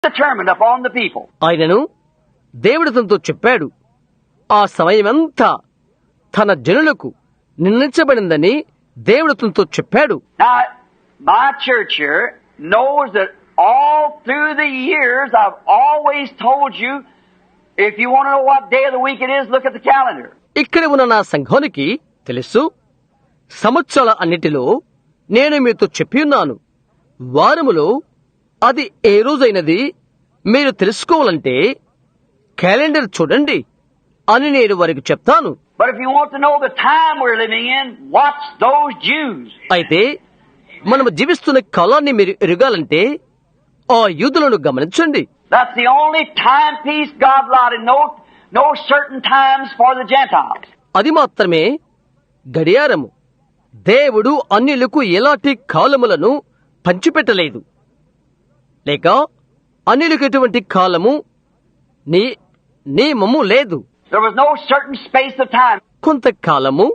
determined upon the people. ఆయనను దేవుడు తనతో చెప్పాడు, ఆ సమయమంతా తన జనులకు నిర్ణయించబడిందని దేవుడు తనతో చెప్పాడు. Now, my church here knows that all through the years I've always told you, if you want to know what day of the week it is, look at the calendar. ఇక్కడ ఉన్న నా సంఘానికి తెలుసు, సంవత్సరాల అన్నిటిలో నేను మీతో చెప్పి ఉన్నాను, వారములో అది ఏ రోజైనది మీరు తెలుసుకోవాలంటే క్యాలెండర్ చూడండి అని నేను వారికి చెప్తాను. But if you want to know the time we're living in, watch those Jews. అయితే మనము జీవిస్తున్న కాలాన్ని మీరు ఎరగాలంటే ఆ యూదులను గమనించండి. That's the only timepiece God allotted. No certain times for the Gentiles. అది మాత్రమే గడియారము. దేవుడు అన్యులకు ఎలాంటి కాలములను పంచిపెట్టలేదు, లేక అన్యులకు ఎటువంటి కాలము నియమము లేదు. There was no certain space of time. కొంతకాలము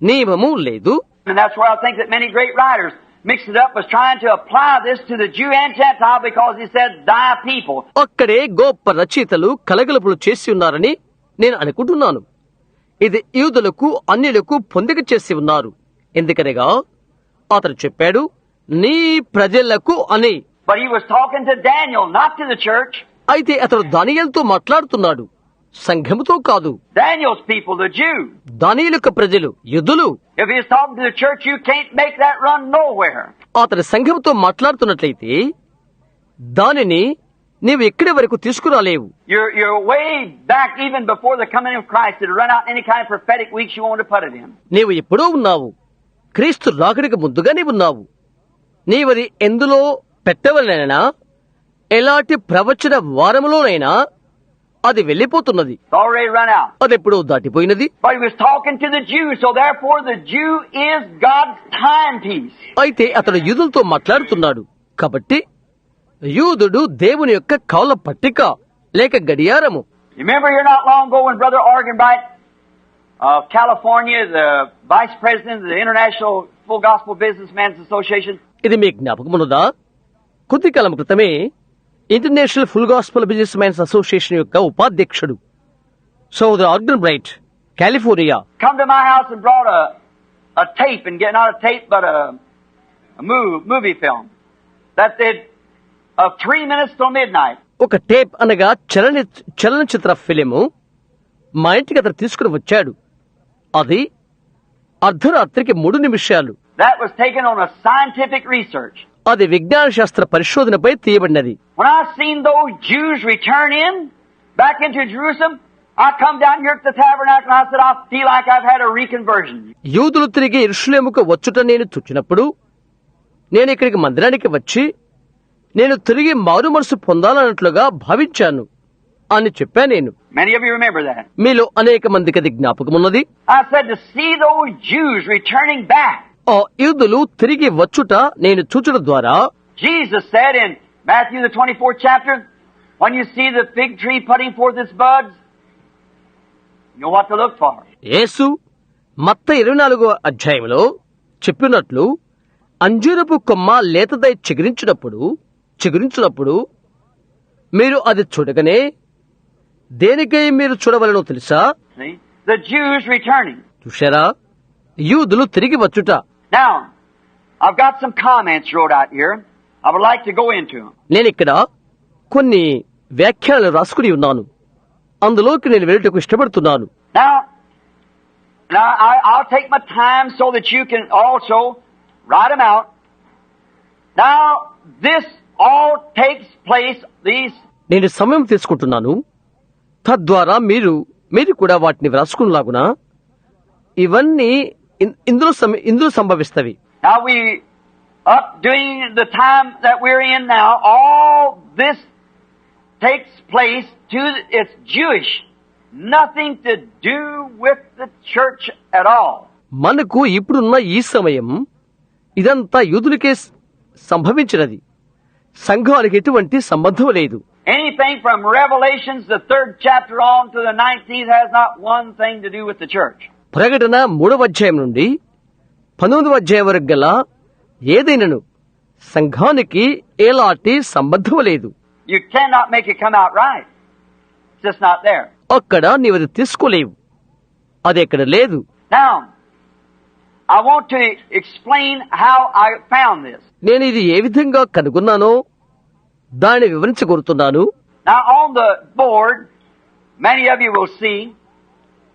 నియమము లేదు. And that's where I think that many great writers mixed it up, was trying to apply this to the Jew and Gentile, because he said, thy people. అక్కడే గొప్ప రచయితలు కలగలుపులు చేసి ఉన్నారని నేను అనుకుంటున్నాను. ఇది యూదులకు అన్యులకు పొందిక చేసి ఉన్నారు. ఎందుకనగా అతను చెప్పాడు, నీ ప్రజలకు అని. But he was talking to Daniel, not to the church. అయితే అతడు దానియేలుతో మాట్లాడుతున్నాడు, సంఘముతో కాదు. Daniel's people, the Jews. దానియేలు ప్రజలు యూదులు. If he's talking to the church, you can't make that run nowhere. అతని సంఘముతో మాట్లాడుతున్నట్లయితే దానిని నీవు ఎక్కడి వరకు తీసుకురాలేవు. You're way back even before the coming of Christ to run out any kind of prophetic weeks you want to put it in. నీవు ఎప్పుడో ఉన్నావు, క్రీస్తు రాకడికి ముందుగా నీవున్నావు. నీవది ఎందులో పెట్టవలనైనా, ఎలాంటి ప్రవచన వారములోనైనా అది వెళ్లిపోతున్నది. It's already run out. అదెప్పుడో దాటిపోయినది. But he was talking to the Jews, so therefore the Jew is God's timepiece. అయితే అతడు యూదులతో మాట్లాడుతున్నాడు కాబట్టి యూదుడు దేవుని యొక్క కాల పట్టిక లేక గడియారము. You remember here not long ago when Brother Arganbright of California, the Vice President of the International Full Gospel Businessmen's Association. ఇది మీ జ్ఞాపకమున్నదా? కొద్ది కాలం క్రితమే international full gospel business mans association యొక్క ఉపాధ్యక్షుడు సోదరు organ bright, California, come to my house and brought a tape, and get not a tape but a movie film that did of 3 minutes till midnight. ఒక tape అనగా చలనచిత్ర film మా ఇంటికి అతను తీసుకుని వచ్చాడు. అది అర్ధరాత్రికి 3 నిమిషాలు. That was taken on a scientific research. అది విజ్ఞాన శాస్త్ర పరిశోధనపై తీయబడినది. When I seen those Jews return back into Jerusalem, I come down here to the tabernacle and I said, I feel like I've had a reconversion. యూదులు తిరిగి యెరూషలేముకు వచ్చుట నేను చూచినప్పుడు, నేను ఇక్కడికి మందిరానికి వచ్చి నేను తిరిగి మారు మనసు పొందాలన్నట్లుగా భావించాను అని చెప్పా నేను. Many of you remember that. మీలో అనేక మందికి అది జ్ఞాపకమున్నది. I said to see those Jews returning back. ఆ యూదులు తిరిగి వచ్చుట నేను చూచుట ద్వారా, Jesus said in Matthew the 24th chapter, when you see the fig tree putting forth its buds, you know what to look for. యేసు మత్తయి 24వ అధ్యాయంలో చెప్పినట్లు, అంజూరపు కొమ్మ లేతదై చిగురించినప్పుడు మీరు అది చూడగానే దేనికై మీరు చూడవలనో తెలుసా? See? The Jews returning. చూశారా? యూదులు తిరిగి వచ్చుట. Now, I've got some comments wrote out here. I would like to go into them. నేనిక్కడ కొన్ని వ్యాఖ్యానాలు రాసుకుని ఉన్నాను. అందులోకి నేను వెళ్ళటకు ఇష్టపడుతున్నాను. Now I'll take my time so that you can also write them out. Now, this all takes place, నేను సమయం తీసుకుంటున్నాను, తద్వారా మీరు కూడా వాటిని వ్రాసుకునేలాగున ఇవన్నీ ఇందులో సంభవిస్తవి. Now during the time that we're in now, all this takes place it's Jewish. Nothing to do with the church at all. మనకు ఇప్పుడున్న ఈ సమయం ఇదంతా యూదులకే సంభవించినది, సంఘానికి ఎటువంటి సంబంధం లేదు. Anything from Revelations the 3rd chapter on to the 19th has not one thing to do with the church. ప్రకటన 3వ అధ్యాయం నుండి 19వ అధ్యాయం వరకు గల ఏదైనాను సంఘానికి ఎలాంటి సంబంధం లేదు. You cannot make it come out right. It's just not there. అక్కడ నీవు అది తీసుకోలేవు, అది అక్కడ లేదు. Now, I want to explain how I found this. నేను ఇది ఏ విధంగా కనుగొన్నానో దాన్ని వివరించగోరుతున్నాను. Now, on the board, many of you will see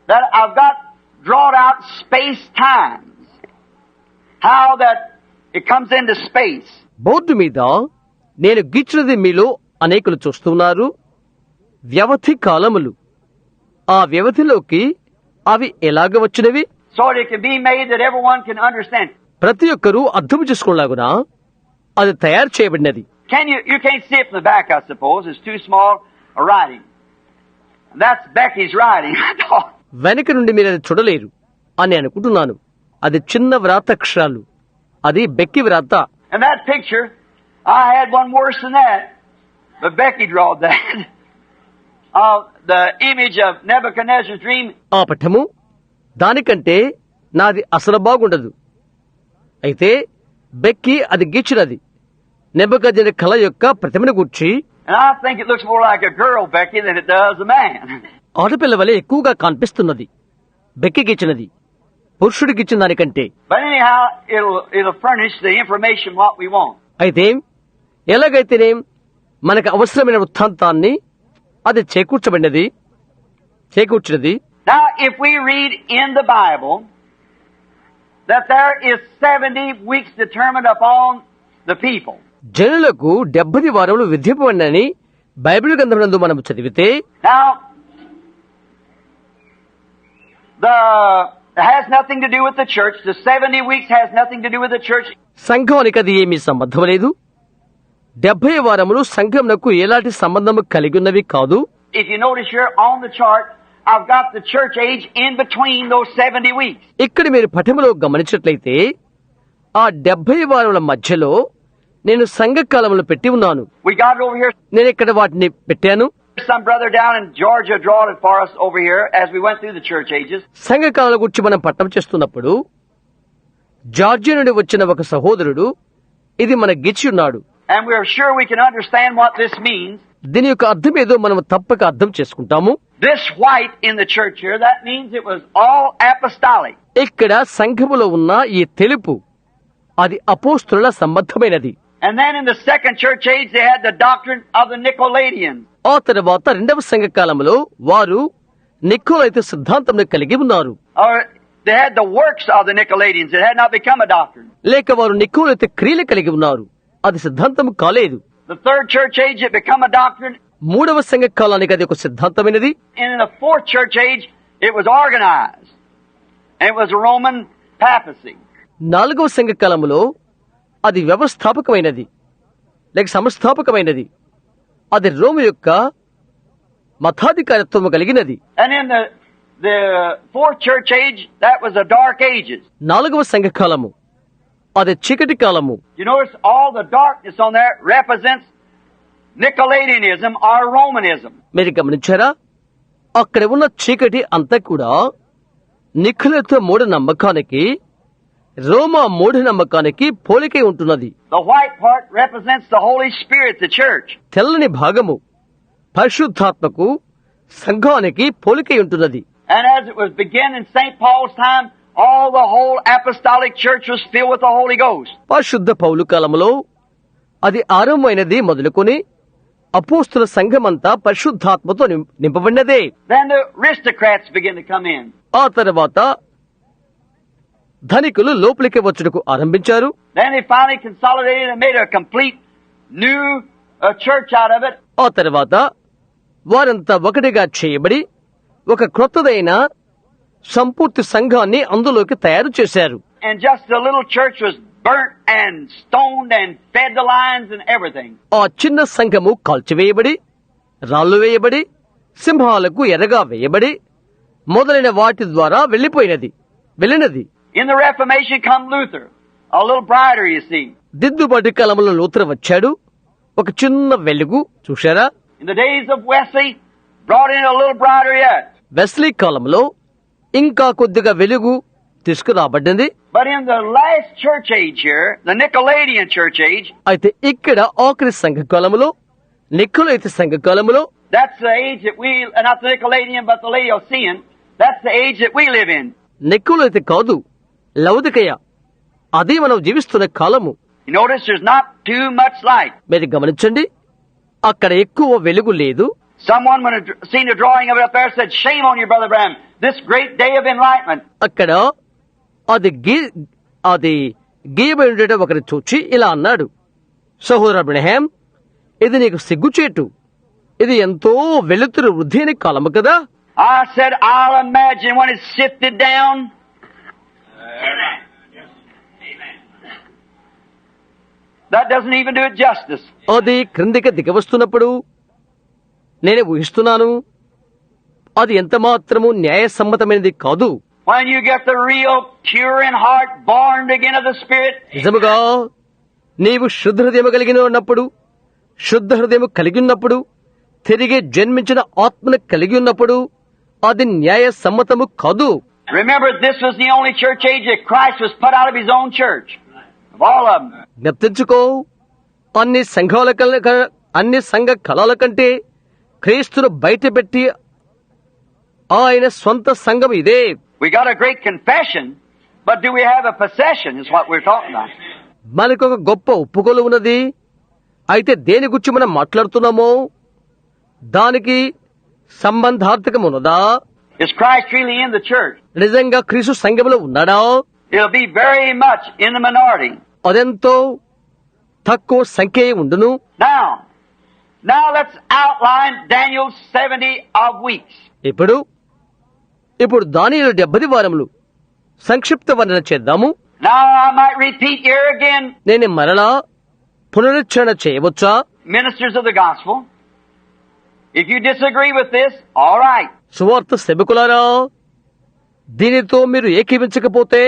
that I've got drawn out space-times. How that it comes into space. Board మీద నేను గీచినది మీలో అనేకులు చూస్తున్నారు. వ్యవధి కాలములు, ఆ వ్యవధిలోకి అవి ఎలాగ వచ్చినవి, So it can be made that everyone can understand. ప్రతి ఒక్కరూ అర్థం చేసుకోలాగునా అది తయారు చేయబడినది. You can't see it from the back, I suppose. It's too small a writing. And that's Becky's writing. వెనక నుండి మీరు అది చూడలేరు అని అనుకుంటున్నాను. అది చిన్న వ్రాతక్షరాలు, అది బెక్కి వ్రాత. And that picture, I had one worse than that, but Becky drawed that. The image of Nebuchadnezzar's dream. ఆ పటము దానికంటే నాది అసలు బాగుండదు. అయితే బెక్కి అది గీచినది నెబుకద్నెజరు కల యొక్క ప్రతిమను గూర్చి. And I think it looks more like a girl, Becky, than it does a man. ఆడపిల్ల వలె ఎక్కువగా కనిపిస్తున్నది బెక్కి గీచినది పురుషుడు గీచిన దానికంటే. But anyhow, it'll furnish the information what we want. అయితే ఎలాగైతేనే మనకు అవసరమైన వృత్తాంతాన్ని అది చేకూర్చినది. Now, if we read in the Bible that there is 70 weeks determined upon the people. జనులకు 70 వారములు విధింపబడినని బైబిల్ గ్రంథమునందు మనం చదివితే, Now, it has nothing to do with the church. The 70 weeks has nothing to do with the church. సంఘానికి అది ఏమీ సంబంధం లేదు. 70 వారములు సంఘమునకు ఎలాంటి సంబంధము కలిగి ఉన్నవి కాదు. If you notice here on the chart, I've got the church age in between those 70 weeks. ఇక్కడ మీరు పటములో గమనించినట్లయితే ఆ 70 వారముల మధ్యలో నేను సంఘ కాలములు పెట్టి ఉన్నాను. We got it over here. నేను ఇక్కడ వాటిని పెట్టాను. Some brother down in Georgia drawed it for us over here as we went through the church ages. సంఘ కాలాల గురించి మనం పట్టం చేస్తున్నప్పుడు జార్జియా నుండి వచ్చిన ఒక సహోదరుడు ఇది మన గీచి ఉన్నాడు. And we are sure we can understand what this means. దీని యొక్క అర్థం ఏదో మనం తప్పక అర్థం చేసుకుంటాము. This white in the church here, that means it was all apostolic. ఇక్కడ సంఘములో ఉన్న ఈ తెలుపు అది అపోస్తుల సంబంధమైనది. And then in the second church age they had the doctrine of the Nicolaitans. ఆ తర్వాత రెండవ సంఘ కాలంలో వారు నికోలైతు సిద్ధాంతం కలిగి ఉన్నారు. Or they had the works of the Nicolaitans. It had not become a doctrine. లేక వారు నికోలైతు క్రియలు కలిగి ఉన్నారు, అది సిద్ధాంతం కాలేదు. The third church age it become a doctrine. మూడవ సంఘ కాలానికి అది ఒక సిద్ధాంతమైనది. And in the fourth church age it was organized. And it was a Roman papacy. నాలుగవ సంఘ కాలములో అది వ్యవస్థాపకమైనది లేక సంస్థాపకమైనది, అది రోము యొక్క మతాధికారత్వము కలిగినది. And in the fourth church age that was the dark ages. నాలుగవ సంఘ కాలము అది చీకటి కాలము. You notice all the darkness on there represents Nicolaitanism or Romanism. మీరు గమనించారా? అక్కడ ఉన్న చీకటి అంతా కూడా నికోలైతు మూఢనమ్మకానికి, రోమా మూఢనమ్మకానికి పోలికై ఉంటున్నది. The white part represents the Holy Spirit, the church. తెల్లని భాగము పరిశుద్ధాత్మకు, సంఘానికి పోలికై ఉంటున్నది. And as it was begun in St. Paul's time, all the whole apostolic church was filled with the Holy Ghost. పరిశుద్ధ పౌలు కాలములో అది ఆరంభమైనది మొదలుకొని అపోస్తుల సంఘమంతా పరిశుద్ధాత్మతో నింపబడినదే. Then the aristocrats began to come in. ఆ తర్వాత ధనికులు లోపలికి వచ్చుటకు ఆరంభించారు. Then they finally consolidated and made a complete new church out of it. ఆ తర్వాత వారంతా ఒకటిగా చేయబడి ఒక క్రొత్తదైన సంపూర్తి సంఘాన్ని అందులోకి తయారు చేశారు. And just a little church was burnt and stoned and fed the lions and everything. ఆ చిన్న సంఘము కాల్చివేయబడి, రాళ్లు వేయబడి, సింహాలకు ఎరగా వేయబడి మొదలైన వాటి ద్వారా వెళ్ళినది. In the Reformation come Luther, a little brighter, you see. దిద్దుబాటు కాలంలో లూథర్ వచ్చాడు, ఒక చిన్న వెలుగు చూశారా? In the days of Wesley, brought in a little brighter yet. Wesley కాలంలో ఇంకా కొద్దిగా వెలుగు తీసుకురాబడింది. But in the last church age here, the Nicolaitan church age, అయితే ఇక్కడ ఆఖరి సంఘ కాలంలో నికోలైతు సంఘకాలములో That's the age that we, not the Nicolaitan, but the Laodicean, that's the age that we live in. నికోలైతు కాదు, లౌదికయ. అది మనం జీవిస్తున్న కాలము. You notice there's not too much light. మీరు గమనించండి, అక్కడ ఎక్కువ వెలుగు లేదు. Someone, when seen a drawing of it up there, said, "Shame on you, Brother Branham, this great day of enlightenment." అక్కడ అది గీయబడి ఉండేట ఒకరి చూచి ఇలా అన్నాడు, సహోదర బ్రహ్మ, ఇది నీకు సిగ్గుచేటు, ఇది ఎంతో వెలుతురు వృద్ధి అయిన కాలము కదా. I said, I'll imagine when it's sifted down. Amen. That doesn't even do it justice. అది క్రిందికి దిగవస్తున్నప్పుడు నేనే ఊహిస్తున్నాను, అది ఎంత మాత్రము న్యాయసమ్మతమైనది కాదు. When you get the real pure in heart, born again of the Spirit. నిజముగా నీవు శుద్ధ హృదయము కలిగి ఉన్నప్పుడు, శుద్ధ హృదయము కలిగి ఉన్నప్పుడు, తిరిగి జన్మించిన ఆత్మను కలిగి ఉన్నప్పుడు అది న్యాయ సమ్మతము కాదు. Remember, this was the only church age that Christ was put out of his own church. Of all of them. జ్ఞప్తించుకో, అన్ని సంఘ కళల కంటే క్రీస్తును బయటపెట్టి ఆయన స్వంత సంఘం ఇదే. We got a great confession, but do we have a possession is what we're talking about. మనకొక గొప్ప ఒప్పుకోలు ఉన్నది, అయితే దేని గురించి మనం మాట్లాడుతున్నామో దానికి సంబంధార్థకమున్నదా? Is Christ really in the church? నిజంగా క్రీస్తు సంఘములో ఉన్నాడా? It'll be very much in the minority. అదెంతో తక్కువ సంఖ్య ఉండును. Now let's outline Daniel's 70 of weeks. ఇప్పుడు దానియేలు 70 వారములు సంక్షిప్త వర్ణన చేద్దాము. Now I might repeat here again. నేను మరలా పునరుచ్చారణ చేయవచ్చా? Ministers of the gospel, if you disagree with this, all right. సువార్త సేవకులారా, దీనితో మీరు ఏకీవించకపోతే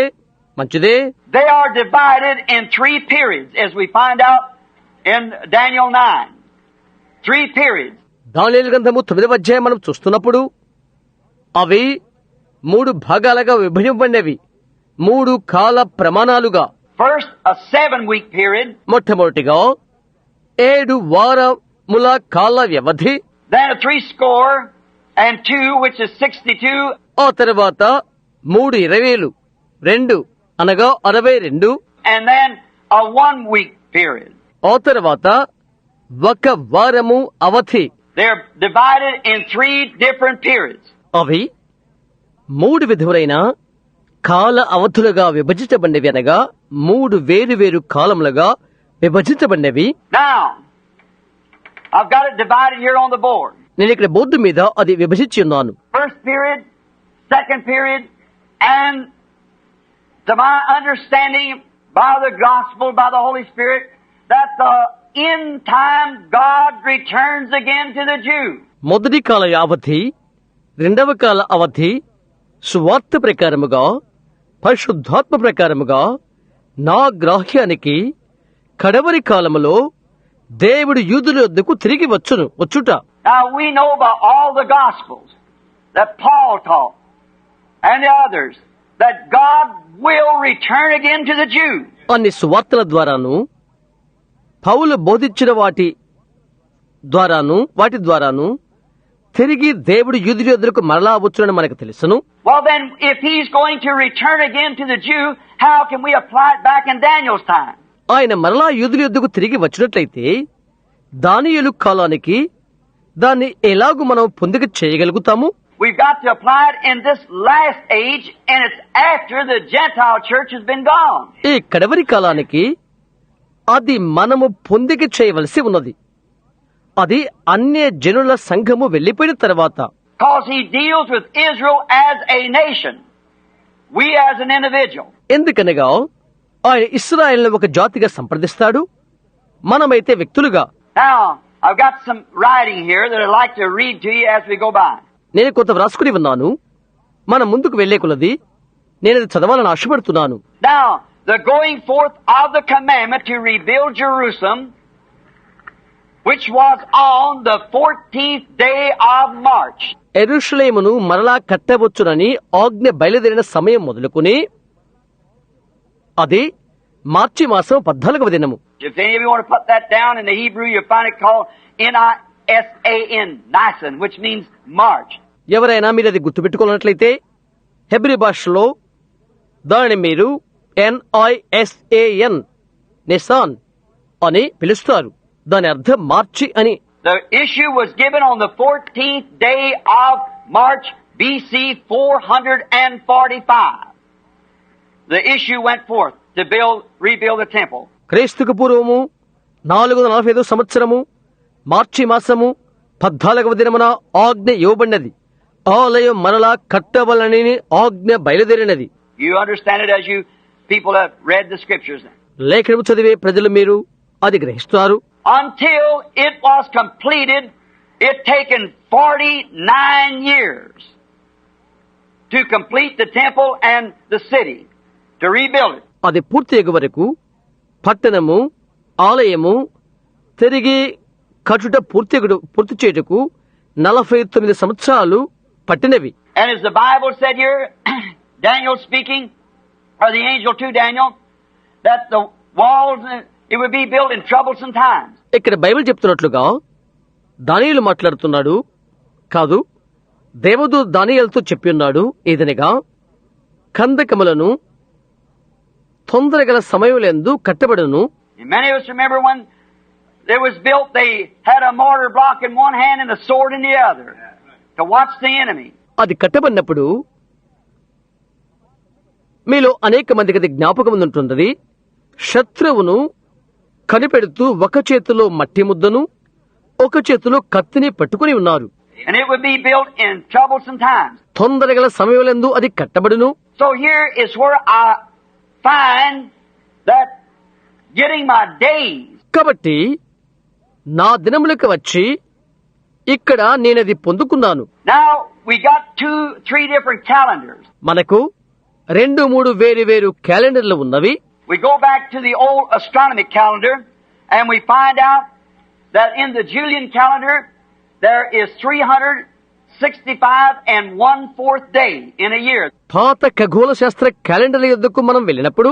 మంచిదే. They are divided in 3 periods, as we find out in Daniel 9. 3 periods. దానియేలు గ్రంథము 9వ అధ్యాయం మనం చూస్తున్నప్పుడు అవి 3 భాగాలుగా విభజింపబడినవి, 3 కాల ప్రమాణాలుగా. First, a 7-week period. మొట్టమొదటిగా 7 వారముల కాల వ్యవధి. Then a 62, which is 62. ఆ తర్వాత 3 20 2 అనగా 62. And then a 1-week period. ఆ తర్వాత 1 వారము అవధి. They're divided in 3 different periods. అవి 3 విధములైన కాల అవధులుగా విభజించబడినవి, అనగా 3 వేరు కాలములుగా విభజించబడినవి. Now, I've got it divided here on the board. నేను ఇక్కడ బోర్డు మీద అది విభజించి ఉన్నాను. First period, second period, and to my understanding by the gospel, by the Holy Spirit, that the end time God returns again to the Jews. మొదటి కాల అవధి, రెండవ కాల అవధి సువార్త ప్రకారముగా, పరిశుద్ధాత్మ ప్రకారముగా నా గ్రాహ్యానికి కడవరి కాలములో దేవుడు యూదుల వద్దకు తిరిగి వచ్చుట. Now we know by all the gospels that Paul taught and the others that God will return again to the Jews. అన్ని సువార్తల ద్వారాను, పౌలు బోధించిన వాటి ద్వారాను తిరిగి దేవుడు యూదుల వద్దకు మరలా వచ్చునని మనకు తెలుసును. Well then, if he's going to return again to the Jew, how can we apply it back in Daniel's time? ఆయన మరలా యూదుల వద్దకు తిరిగి వచ్చినట్లయితే దానియేలు కాలానికి దాన్ని ఎలాగూ మనం పొందిక చేయగలుగుతాము? We've got to apply it in this last age, and it's after the Gentile church has been gone. ఈ కడవరి కాలానికి అది మనము పొందిక చేయవలసి ఉన్నది. అది అన్య జనుల సంఘము వెళ్లిపోయిన తర్వాత. Because he deals with Israel as a nation, we as an individual. ఎందుకనగా ఆయన ఇశ్రాయేలును ఒక జాతిగా సంప్రదిస్తాడు, మనమైతే వ్యక్తులుగా. Now, I've got some writing here that I'd like to read to you as we go by. నేను కొంత వ్రాసుకుని ఉన్నాను, మనం ముందుకు వెళ్లే కొలది నేను అది చదవాలని ఆశపడుతున్నాను. Now, the going forth of the commandment to rebuild Jerusalem, which was on the 14th day of March. యెరూషలేమును మరలా కట్టవచ్చునని ఆజ్ఞ బయలుదేరిన సమయం మొదలుకుని అది మార్చి మాసం 14వ దినము. If any of you want to put that down in the Hebrew, you find it called Nisan, Nisan, which means March. ఎవరైనా మీరు అది గుర్తుపెట్టుకున్నట్లయితే హెబ్రీ భాషలో దానిని మీరు NISAN నిసాన్ అని పిలుస్తారు. దాని అర్థం మార్చి అని. The issue was given on the 14th day of March BC 445. The issue went forth to rebuild the temple. క్రీస్తుకు పూర్వము 445 సంవత్సరము మార్చి మాసము 14వ దినమున ఆజ్ఞ ఇవ్వబడినది. ఆలయం మరలా కట్టవలనని ఆజ్ఞ బయలుదేరినది. You understand it as you people have read the scriptures. లేఖనము చదివే ప్రజలు మీరు అది గ్రహిస్తారు. Until it was completed, it taken 49 years to complete the temple and the city, to rebuild it. అది పూర్తి అయ్యే వరకు పట్టణము ఆలయము తిరిగి కట్టుట పూర్తి చేయుటకు 49 సంవత్సరాలు పట్టినవి. And as the Bible said here, Daniel speaking, or the angel to Daniel, that the walls, it would be built in troublesome times. ఇక్కడ బైబిల్ చెప్తున్నట్లుగా దానియేలు మాట్లాడుతున్నాడు కాదు, దేవదూత దానియేలుతో చెప్పి ఉన్నాడు. ఏదనగా కందకములను తొందరగల సమయములందు కట్టబడును. Many of us remember when it was built, they had a mortar block in one hand and a sword in the other to watch the enemy. అది కట్టబడినప్పుడు మీలో అనేక మందికి అది జ్ఞాపకం ఉంటున్నది. శత్రువును కనిపెడుతూ ఒక చేతిలో మట్టి ముద్దను ఒక చేతిలో కత్తిని పట్టుకుని ఉన్నారు. And it would be built in troublesome times. తొందరగల సమయములందు అది కట్టబడును. So here is where I find that getting my days. కాబట్టి నా దినములకు వచ్చి ఇక్కడ నేనది పొందుకున్నాను. Now we got 2-3 different calendars. మనకు 2-3 వేరు క్యాలెండర్లు ఉన్నవి. We go back to the old astronomic calendar and we find out that in the Julian calendar there is 365 and 1/4 day in a year. పాత ఖగోళ శాస్త్ర క్యాలెండర్ల యొద్దకు మనం వెళ్ళినప్పుడు,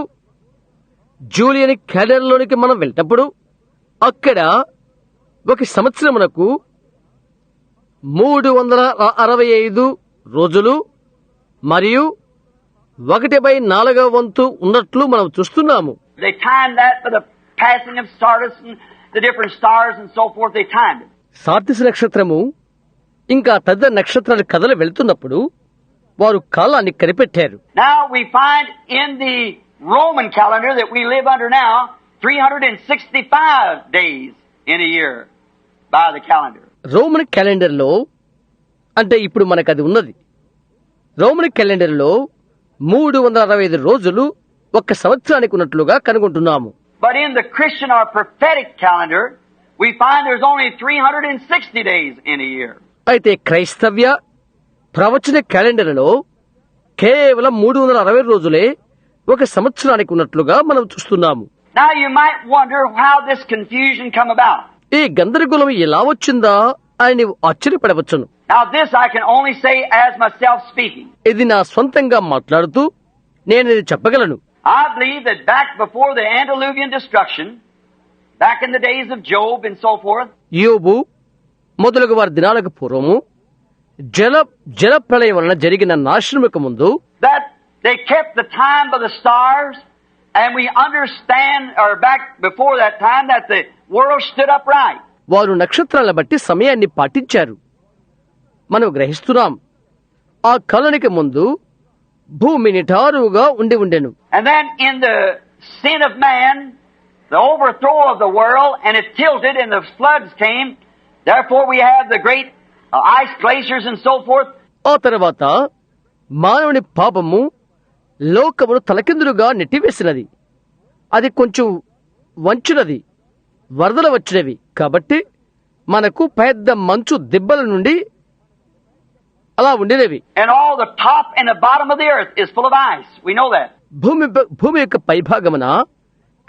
జూలియన్ క్యాలెండర్లోనికి మనం వెళ్ళినప్పుడు అక్కడ ఒక సంవత్సరమునకు 365 రోజులు మరియు 1/4 ఉన్నట్లు మనం చూస్తున్నాము. They timed that for the passing of Sardis and the different stars and so forth. They timed it. Sardis నక్షత్రము ఇంకా పెద్ద నక్షత్రాలు కథలు వెళ్తున్నప్పుడు వారు కాలాన్ని కనిపెట్టారు. Now we find in the Roman calendar that we live under now 365 days in a year by the calendar. Roman క్యాలెండర్లో అంటే ఇప్పుడు మనకు అది ఉన్నది. రోమన్ క్యాలెండర్లో 365 రోజులు ఒక సంవత్సరానికి ఉన్నట్లుగా కనుగొంటున్నాము. But in the Christian or prophetic calendar, we find there's only 360 days in a year. అయితే క్రైస్తవ్య ప్రవచన క్యాలెండర్లో కేవలం 360 రోజులే ఒక సంవత్సరానికి ఉన్నట్లుగా మనం చూస్తున్నాము. Now you might wonder how this confusion come about. ఈ గందరగోళం ఎలా వచ్చిందా అని నీవు ఆశ్చర్యపడవచ్చును. Now this I can only say as myself speaking. ఇది నా స్వంతంగా మాట్లాడుతూ నేను ఇది చెప్పగలను. I believe that back before the antediluvian destruction, back in the days of Job and so forth, యోబు మొదలగు వారి దినాలకు పూర్వము జల ప్రళయం వలన జరిగిన నాశనముకు ముందు that they kept the time by the stars, and we understand, or back before that time, that the world stood upright. వారు నక్షత్రాలను బట్టి సమయాన్ని పాటించారు. మనం గ్రహిస్తున్నాం ఆ కాలానికి ముందు భూమి నిటారుగా ఉండి ఉండెను. And then in the sin of man, the overthrow of the world, and it tilted and the floods came. Therefore we have the great ice glaciers and so forth. ఆ తర్వాత మానవుని పాపము లోకమును తలకిందులుగా నెట్టివేసినది. అది కొంచెం వంచునది, వరదలు వచ్చినవి. కాబట్టి మనకు పెద్ద మంచు దిబ్బల నుండి అలా ఉండినవి. And all the top and the bottom of the earth is full of ice. We know that. భూమి యొక్క పై భాగమున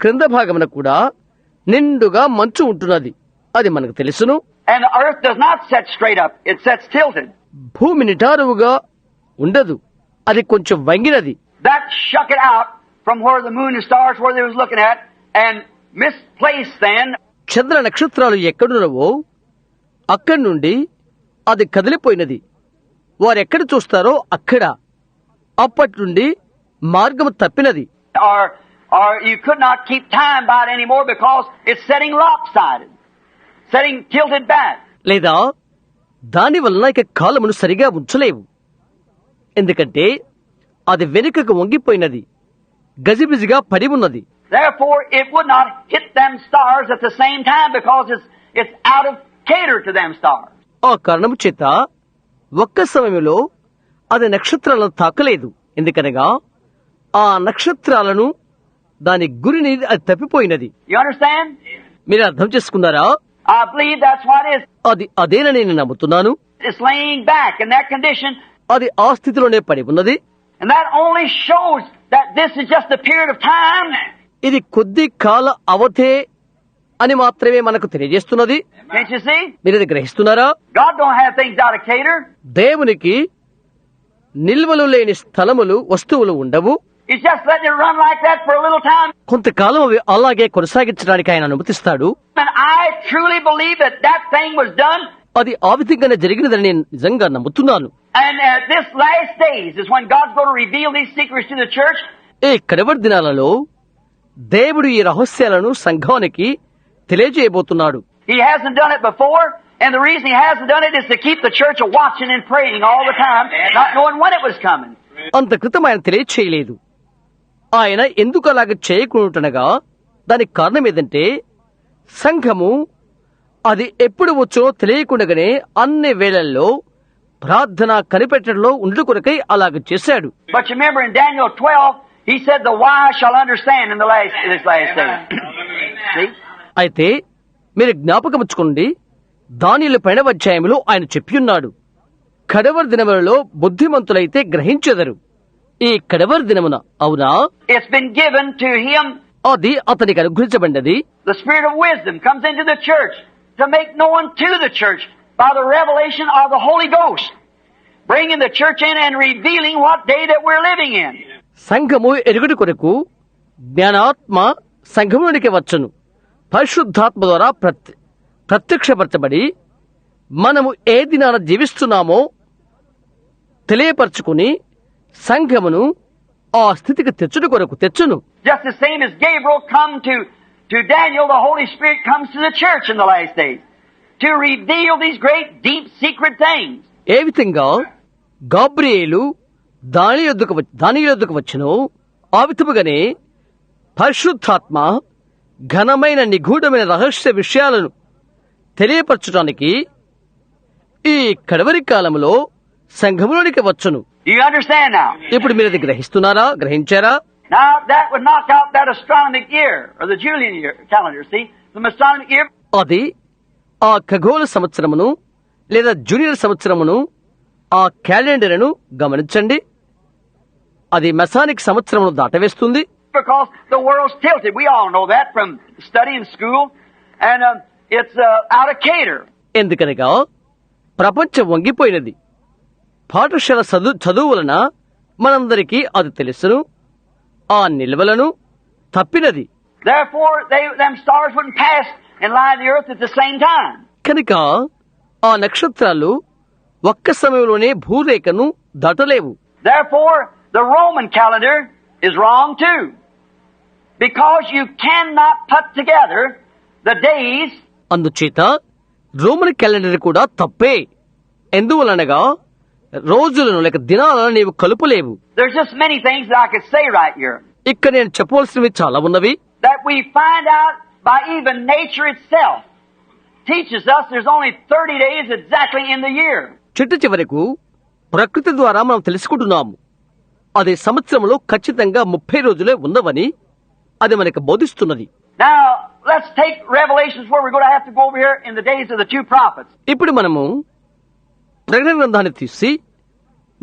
క్రింద భాగమున కూడా నిండుగా మంచు ఉంటున్నది. అది మనకు తెలుసును. And the earth does not set straight up. It sets tilted. భూమి నిటారుగా ఉండదు, అది కొంచెం వంగినది. That shook it out from where the moon and stars where they was looking at, and misplaced then. చంద్ర నక్షత్రాలు ఎక్కడున్నవో అక్కడి నుండి అది కదిలిపోయినది. వారెక్కడ చూస్తారో అక్కడ. అప్పటి నుండి మార్గం తప్పినది. Or you could not keep time by it anymore because it's setting lopsided, setting tilted back. లేదా దాని వలన ఇక కాలమును సరిగా ఉంచలేవు. ఎందుకంటే అది వెనుకకు వంగిపోయినది, గజిబిజిగా పడి ఉన్నది. Therefore, it would not hit them stars at the same time because it's out of cater to them stars. ఆ కారణము చేత ఒక్క సమయంలో అది నక్షత్రాలను తాకలేదు. ఎందుకనగా ఆ నక్షత్రాలను దాని గురిని అది తప్పిపోయినది. You understand? మీరు అర్థం చేసుకున్నారా? I believe that's what it is. అది అదేనని నేను నమ్ముతున్నాను. It's laying back in that condition. అది ఆ స్థితిలోనే పడి ఉన్నది. And that only shows that this is just a period of time. ఇది కొద్ది కాల అవధే అని మాత్రమే మనకు తెలియజేస్తున్నది. Can't you see? మీరు ఇది గ్రహిస్తున్నారా? God don't have things out of cater. దేవునికి నిల్వలు లేని స్థలములు, వస్తువులు ఉండవు. He's just letting it run like that for a little time. కొంతకాలం అవి అలాగే కొనసాగించడానికి ఆయన అనుమతిస్తాడు. And I truly believe that that thing was done. అది ఆ విధంగానే జరిగినదని నేను నిజంగా నమ్ముతున్నాను. And at this last days is when God's going to reveal these secrets to the church. ఈ కడవరి దినాలలో దేవుడు ఈ రహస్యాలను సంఘానికి తెలియజేయబోతున్నాడు. He hasn't done it before, and the reason he hasn't done it is to keep the church watching and praying all the time, not knowing when it was coming. అంత క్రితం ఆయన తెలియచేయలేదు. ఆయన ఎందుకు అలాగ చేయకుండానగా దానికి కారణం ఏదంటే సంఘము అది ఎప్పుడు వచ్చో తెలియకుండానే అన్ని వేళల్లో ప్రార్థన కనిపెట్టడంలో ఉండు కొరకై అలాగ చేశాడు. But you remember in Daniel 12, he said the wise shall understand in this last day. See? అయితే మీరు జ్ఞాపకముచ్చుకోండి, దానియేలు 12వ అధ్యాయంలో ఆయన చెప్పియున్నాడు, కడవరి దినములలో బుద్ధిమంతులైతే గ్రహించెదరు. ఈ కడవరి దినమున, అవునా, It's been given to him. అది అతనికి అనుగ్రహించబడినది. The spirit of wisdom comes into the church to make known to the church by the revelation of the Holy Ghost, bringing the church in and revealing what day that we're living in. సంఘము ఎరుగుడి కొరకు జ్ఞానాత్మ సంఘములోనికి వచ్చును. పరిశుద్ధాత్మ ద్వారా ప్రత్యక్షపరచబడి మనము ఏ దినాన జీవిస్తున్నామో తెలియపరచుకుని సంఘమును ఆ స్థితికి తెచ్చును. Just the same as Gabriel come to Daniel, the Holy Spirit comes to the church in the last days to reveal these great, deep, secret things. ఏ విధంగా గాబ్రియేలు దానియేలు యొద్దకు వచ్చెనో ఆ విధముగానే పరిశుద్ధాత్మ ఘనమైన నిగూఢమైన రహస్య విషయాలను తెలియపరచడానికి ఈ కడవరి కాలంలో సంఘములోనికి వచ్చును. Do you understand now? ఇప్పుడు మీరు అది గ్రహించారా? Now that would knock out that astronomic year or the Julian year calendar. See, the astronomic year. అది ఆ ఖగోళ సంవత్సరమును లేదా జూనియర్ సంవత్సరమును ఆ క్యాలెండర్ను గమనించండి. అది Masonic సంవత్సరమును దాటవేస్తుంది. Because the world's tilted. We all know that from studying school, and it's out of cater. ఎందుకనగా ప్రపంచం వంగిపోయినది. పాఠశాల చదువు వలన మనందరికీ అది తెలుసును. ఆ నిల్వలను తప్పినది. Therefore, them stars wouldn't pass and lie on the earth at the same time. కనుక ఆ నక్షత్రాలు ఒక్క సమయంలోనే భూరేఖను దాటలేవు. Therefore, the Roman calendar is wrong too, because you cannot put together the days. అందుచేత రోమన్ క్యాలెండర్ కూడా తప్పే. ఎందువలనగా రోజులను లేక దినాలను నీవు కలుపలేవు. There's just many things that I could say right here. ఇక్కడ నేను చెప్పవలసినవి చాలా ఉన్నవి. That we find out by even nature itself teaches us there's only 30 days exactly in the year. చిట్ట చివరకు ప్రకృతి ద్వారా మనం తెలుసుకుంటున్నాము, అది సంవత్సరంలో ఖచ్చితంగా 30 రోజులే ఉన్నవని అది మనకు బోధిస్తున్నది. Now, let's take Revelations where we're going to have to go over here in the days of the two prophets. ఇప్పుడు మనము ప్రకటన గ్రంథాన్ని తీసి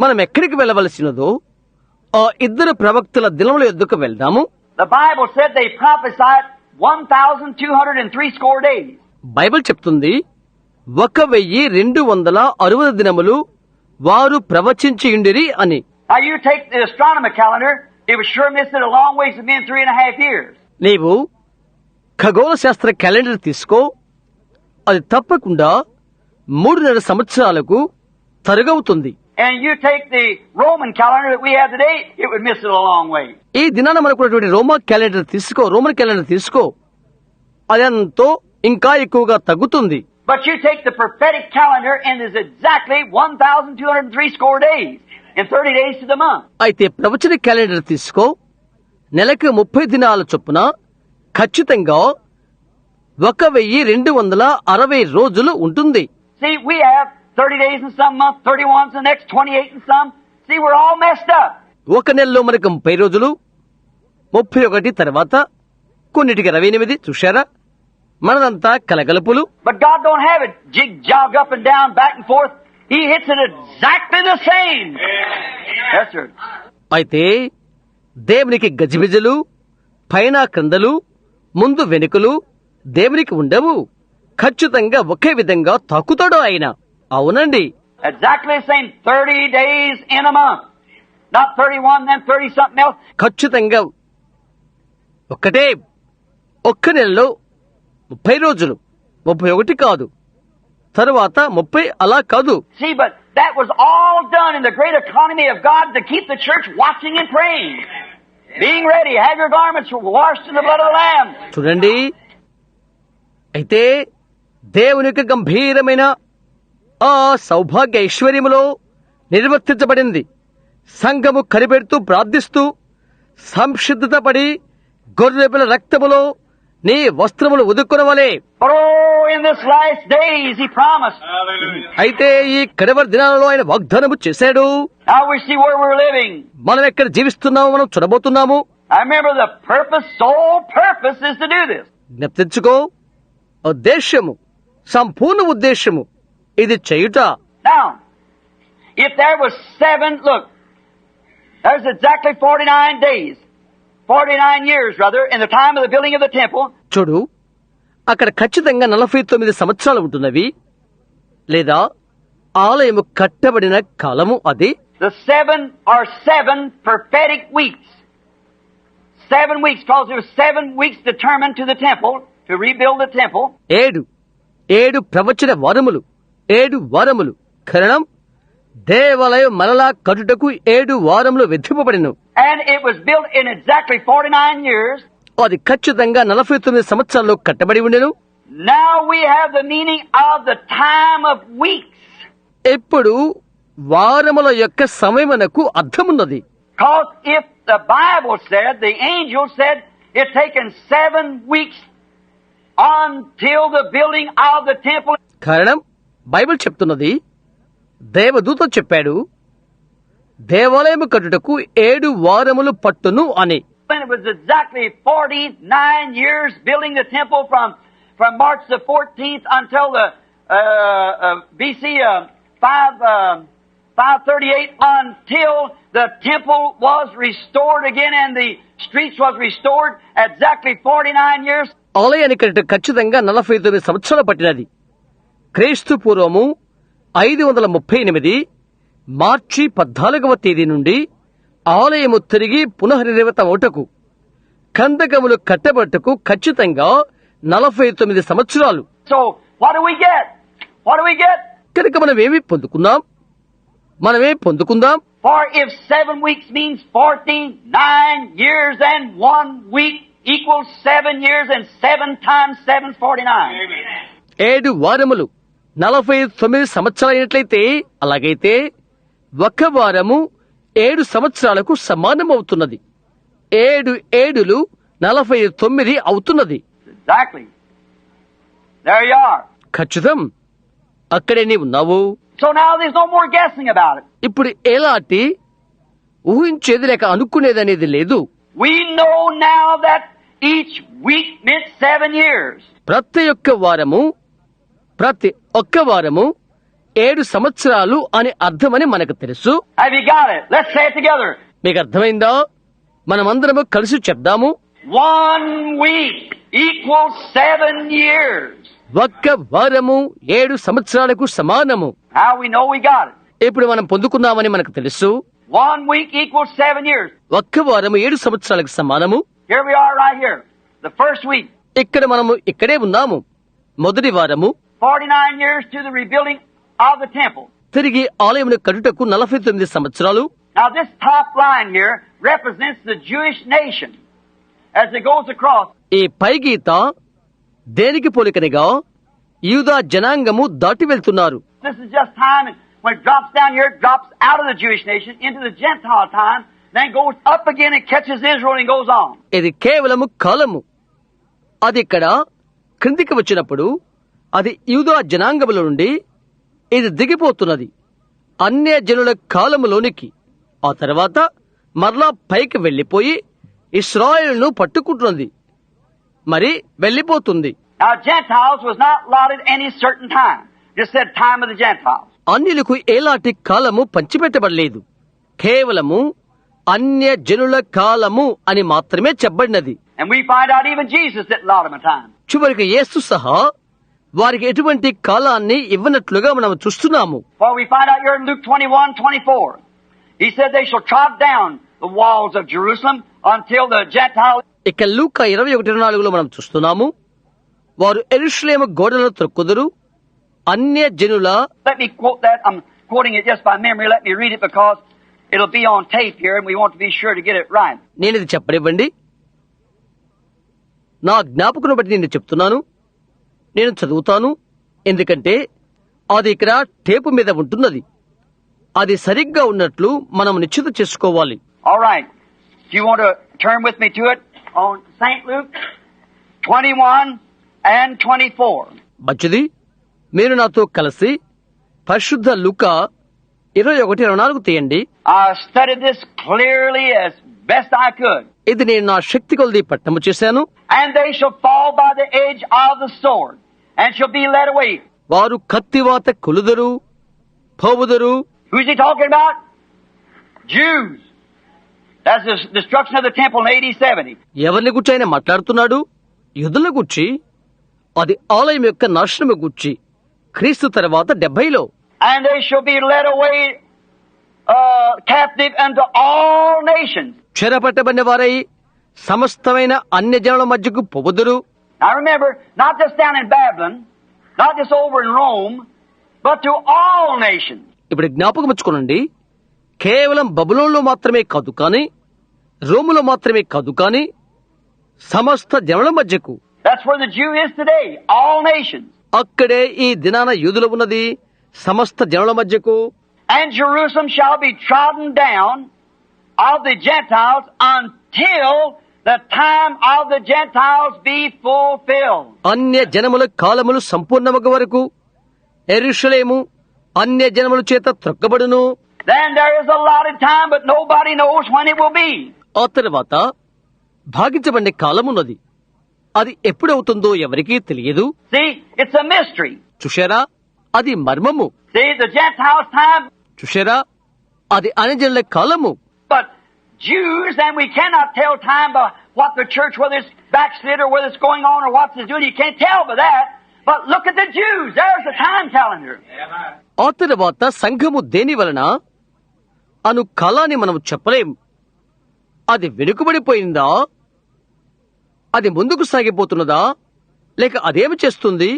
మనం ఎక్కడికి వెళ్ళవలసినదో ఆ ఇద్దరు ప్రవక్తల దినముల యొద్దకు వెళ్దాము. The Bible said they prophesied 1,260 days. Bible చెప్తుంది 1260 దినములు వారు ప్రవచించియుండిరి అని. Now you take the astronomy calendar, it was sure missed it a long ways to be 3.5 years. నీవు ఖగోళ శాస్త్ర క్యాలెండర్ తీసుకో, అది తప్పకుండా 3.5 సంవత్సరాలకు తరుగవుతుంది. And you take the Roman calendar that we have today, it would miss it a long way. ఈ దినాన మనకున్నటువంటి రోమన్ క్యాలెండర్ తీసుకో, అదంతో ఇంకా ఎక్కువగా తగ్గుతుంది. But you take the prophetic calendar and there's exactly 1,203 score days and 30 days to the month. అయితే ప్రవచన calendar తీసుకో, నెలకు 30 దినాల చొప్పున ఖచ్చితంగా 1,260 రోజులు ఉంటుంది. See, we have 30 days in some month, 31 in the next, 28 in some. See, we're all messed up. ఒక నెలలో మనకు 30 రోజులు, 31 తర్వాత కొన్నిటికి 28. చూశారా, మనదంతా కలగలుపులు. But God don't have it jig jog up and down, back and forth. He hits it exactly the same. Yes, sir. అయితే దేవునికి గజిబిజలు, పైన క్రిందలు, ముందు వెనుకలు దేవునికి ఉండవు. ఖచ్చితంగా ఒకే విధంగా తాకుతాడు ఆయన. అవునండి, Exactly the same. 30 days in a month. Not 31, then 30 something else. ఖచ్చితంగా ఒక్కటే. ఒక్క నెలలో 30 రోజులు, 31 కాదు, తరువాత 30 అలా కాదు. See, but that was all done in the great economy of God to keep the church watching and praying. Being ready, have your garments washed in the blood of the Lamb. చూడండి, అయితే దేవుని యొక్క గంభీరమైన ఆ సౌభాగ్య ఐశ్వర్యములో నిర్వర్తించబడింది. సంఘము కనిపెడుతూ ప్రార్థిస్తూ సంసిద్ధత పడి గొర్రెపిల్ల రక్తములో నీ వస్త్రములు ఉదుక్కునవలే. But oh, in this last days, He promised. అయితే ఈ కడవరి దినాలలో ఆయన వాగ్దానము చేశాడు. Now we see where we're living. మనం ఎక్కడ జీవిస్తున్నాము, మనం చూడబోతున్నాము. I remember the purpose, sole purpose is to do this. జ్ఞప్తించుకో, ఉద్దేశ్యము, సంపూర్ణ ఉద్దేశ్యము ఇది చేయుట. Now, if there was 7, look, there's exactly 49 days, 49 years rather, in the time of the building of the temple. చూడు, అక్కడ ఖచ్చితంగా 49 సంవత్సరాలు ఉంటున్నవి, లేదా ఆలయము కట్టబడిన కాలము అది. The 7 are 7 prophetic weeks. 7 weeks, because there were 7 weeks determined to the temple, to rebuild the temple. 7 ప్రవచన వారములు, 7 వారములు కారణం దేవాలయం మరలా కట్టుటకు 7 వారములు విధింపబడిను. And it was built in exactly 49 years. అది ఖచ్చితంగా 49 సంవత్సరాల్లో కట్టబడి ఉండెను. Now we have the meaning of the time of weeks. ఇప్పుడు వారముల యొక్క సమయమునకు అర్థమున్నది. Because if the Bible said, the angel said, it's taken 7 weeks until the building of the temple. కారణం Bible చెప్తున్నది, దేవదూత చెప్పాడు, దేవాలయము కట్టుటకు 7 వారములు పట్టును అని. And it was exactly 49 years building the temple from March the 14th until the BC 538 until the temple was restored again and the streets was restored. Exactly 49 years. ఆలయాన్ని కట్టుట ఖచ్చితంగా 49 సంవత్సరాలు పట్టినది. క్రీస్తు పూర్వము 538 మార్చి 14వ తేదీ నుండి ఆలయము తిరిగి పునఃనిర్మితమవుటకు, కందకములు కట్టబట్టుకు ఖచ్చితంగా 49 సంవత్సరాలు. So, what do we get? What do we get? కనుక మనమేమి పొందుకుందాం? For if 7 weeks means 49 years and 1 week equals 7 years and 7 times 7 is 49. 7 వారములు 49 సంవత్సరాలైనట్లయితే, అలాగైతే ఒక వారము 7 సంవత్సరాలకు సమానమవుతున్నది. 7 ఏడులు 49 అవుతున్నది. Exactly. There you are. ఖచ్చితం, అక్కడే నీ ఉన్నావు. So now there's no more guessing about it. ఇప్పుడు ఎలాంటి ఊహించేది లేక అనుకునేదనేది లేదు. We know now that each week meant 7 years. ప్రతి ఒక్క వారము 7 సంవత్సరాలు అని అర్థమని మనకు తెలుసు. Have you got it? Let's say it together. మీకు అర్థమైందా? మనమందరము కలిసి చెప్దాము. 1 week equals 7 years. ఒక్క వారము 7 సంవత్సరాలకు సమానము. How we know we got it? ఇప్పుడు మనం పొందుకున్నామని మనకు తెలుసు. 1 week equals 7 years. ఒక్క వారము 7 సంవత్సరాలకు సమానము. Here we are right here. The first week. ఇక్కడ మనము ఇక్కడే ఉన్నాము. మొదటి వారము. 49 years to the rebuilding of the temple. తిరిగి ఆలయమును కట్టుటకు 49 సంవత్సరాలు. Now this top line here represents the Jewish nation as it goes across. ఈ పై గీత దేనికి పోలికనిగా యూదా జనాంగము దాటి వెళ్తున్నారు. This is just time, and when it drops down here, it drops out of the Jewish nation into the Gentile time, then goes up again and catches Israel and goes on. ఇది కేవలము కాలము. అది ఇక్కడ క్రిందికి వచ్చినప్పుడు అది యూదా జనాంగముల నుండి ఇది దిగిపోతున్నది అన్య జనుల కాలములోనికి. ఆ తర్వాత మరలా పైకి వెళ్లిపోయి ఇశ్రాయేలును పట్టుకుంటున్నది, మరి వెళ్లిపోతుంది. Now Gentiles was not allotted any certain time. Just said time of the Gentiles. అన్యులకు ఎలాంటి కాలము పంచిపెట్టబడలేదు, కేవలము అన్య జనుల కాలము అని మాత్రమే చెప్పబడినది. And we find out even Jesus didn't allot them a time. చివరికి యేసు సహా వారికి ఎటువంటి కాలాన్ని ఇవ్వనట్లుగా మనం చూస్తున్నాము. For we find out here in Luke 21:24. He said they shall trod down the walls of Jerusalem until the Gentiles. ఇక లూకా 21:24 మనం చూస్తున్నాము, వారు యెరూషలేము గోడలను త్రొక్కుదురు అన్య జనుల. Let me quote that. I'm quoting it just by memory. Let me read it because it'll be on tape here and we want to be sure to get it right. నేను ఇది చెప్పనివ్వండి, నా జ్ఞాపకను బట్టి నేను చెప్తున్నాను, నేను చదువుతాను, ఎందుకంటే అది ఇక్కడ టేపు మీద ఉంటున్నది. అది సరిగ్గా ఉన్నట్లు మనం నిశ్చిత చేసుకోవాలి. All right. If you want to turn with me to it on St. Luke 21:24. మంచిది, మీరు నాతో కలిసి పరిశుద్ధ లూకా 21:24 తీయండి. I studied this clearly as best I could. ఇది నేను నా శక్తి కొలది పట్టము చేశాను. And they shall fall by the edge of the sword and shall be led away. వారు కత్తివాత కొలుదురు, పోవుదురు. Who's he talking about? Jews. That's the destruction of the temple in AD 70. ఎవరిని గురించి ఆయన మాట్లాడుతున్నాడు? యూదుల గురించి. అది ఆలయం యొక్క నాశనము గురించి క్రీస్తు తర్వాత 70లో. And they shall be led away captive unto all nations. చెరపట్టబడిన వారై సమస్తమైన అన్య జనుల మధ్యకు పోవుదురు. Now remember, not just down in Babylon, not just over in Rome, but to all nations. ఇప్పుడు జ్ఞాపకం ఉంచుకోనండి, కేవలం బబులోనులో మాత్రమే కాదు కానీ, రోములో మాత్రమే కాదు కానీ, సమస్త జనుల మధ్యకు. That's where the Jew is today, all nations. అక్కడే ఈ దినాన యూదులు ఉన్నది, సమస్త జనుల మధ్యకు. And Jerusalem shall be trodden down of the Gentiles until the time of the Gentiles be fulfilled. అన్య జనముల కాలములు సంపూర్ణమగు వరకు యెరూషలేము అన్య జనముల చేత త్రొక్కబడును. Then there is a allotted time, but nobody knows when it will be. ఆ తర్వాత భాగించబడే కాలమున్నది, అది ఎప్పుడవుతుందో ఎవరికీ తెలియదు. See, it's a mystery. చూశారా, అది మర్మము. See, the Gentiles' time, చూశారా, అది అన్యజనుల కాలము. but Jews, and we cannot tell time by what the church, whether it's backslid or whether it's going on or what it's doing. You can't tell by that. But look at the Jews. There's the time calendar. ఆ తర్వాత సంఘము దేని వలన అను కాలాన్ని మనం చెప్పలేం. అది వెనుకబడిపోయిందా, అది ముందుకు సాగిపోతున్నదా, లేక అదేమి చేస్తుంది,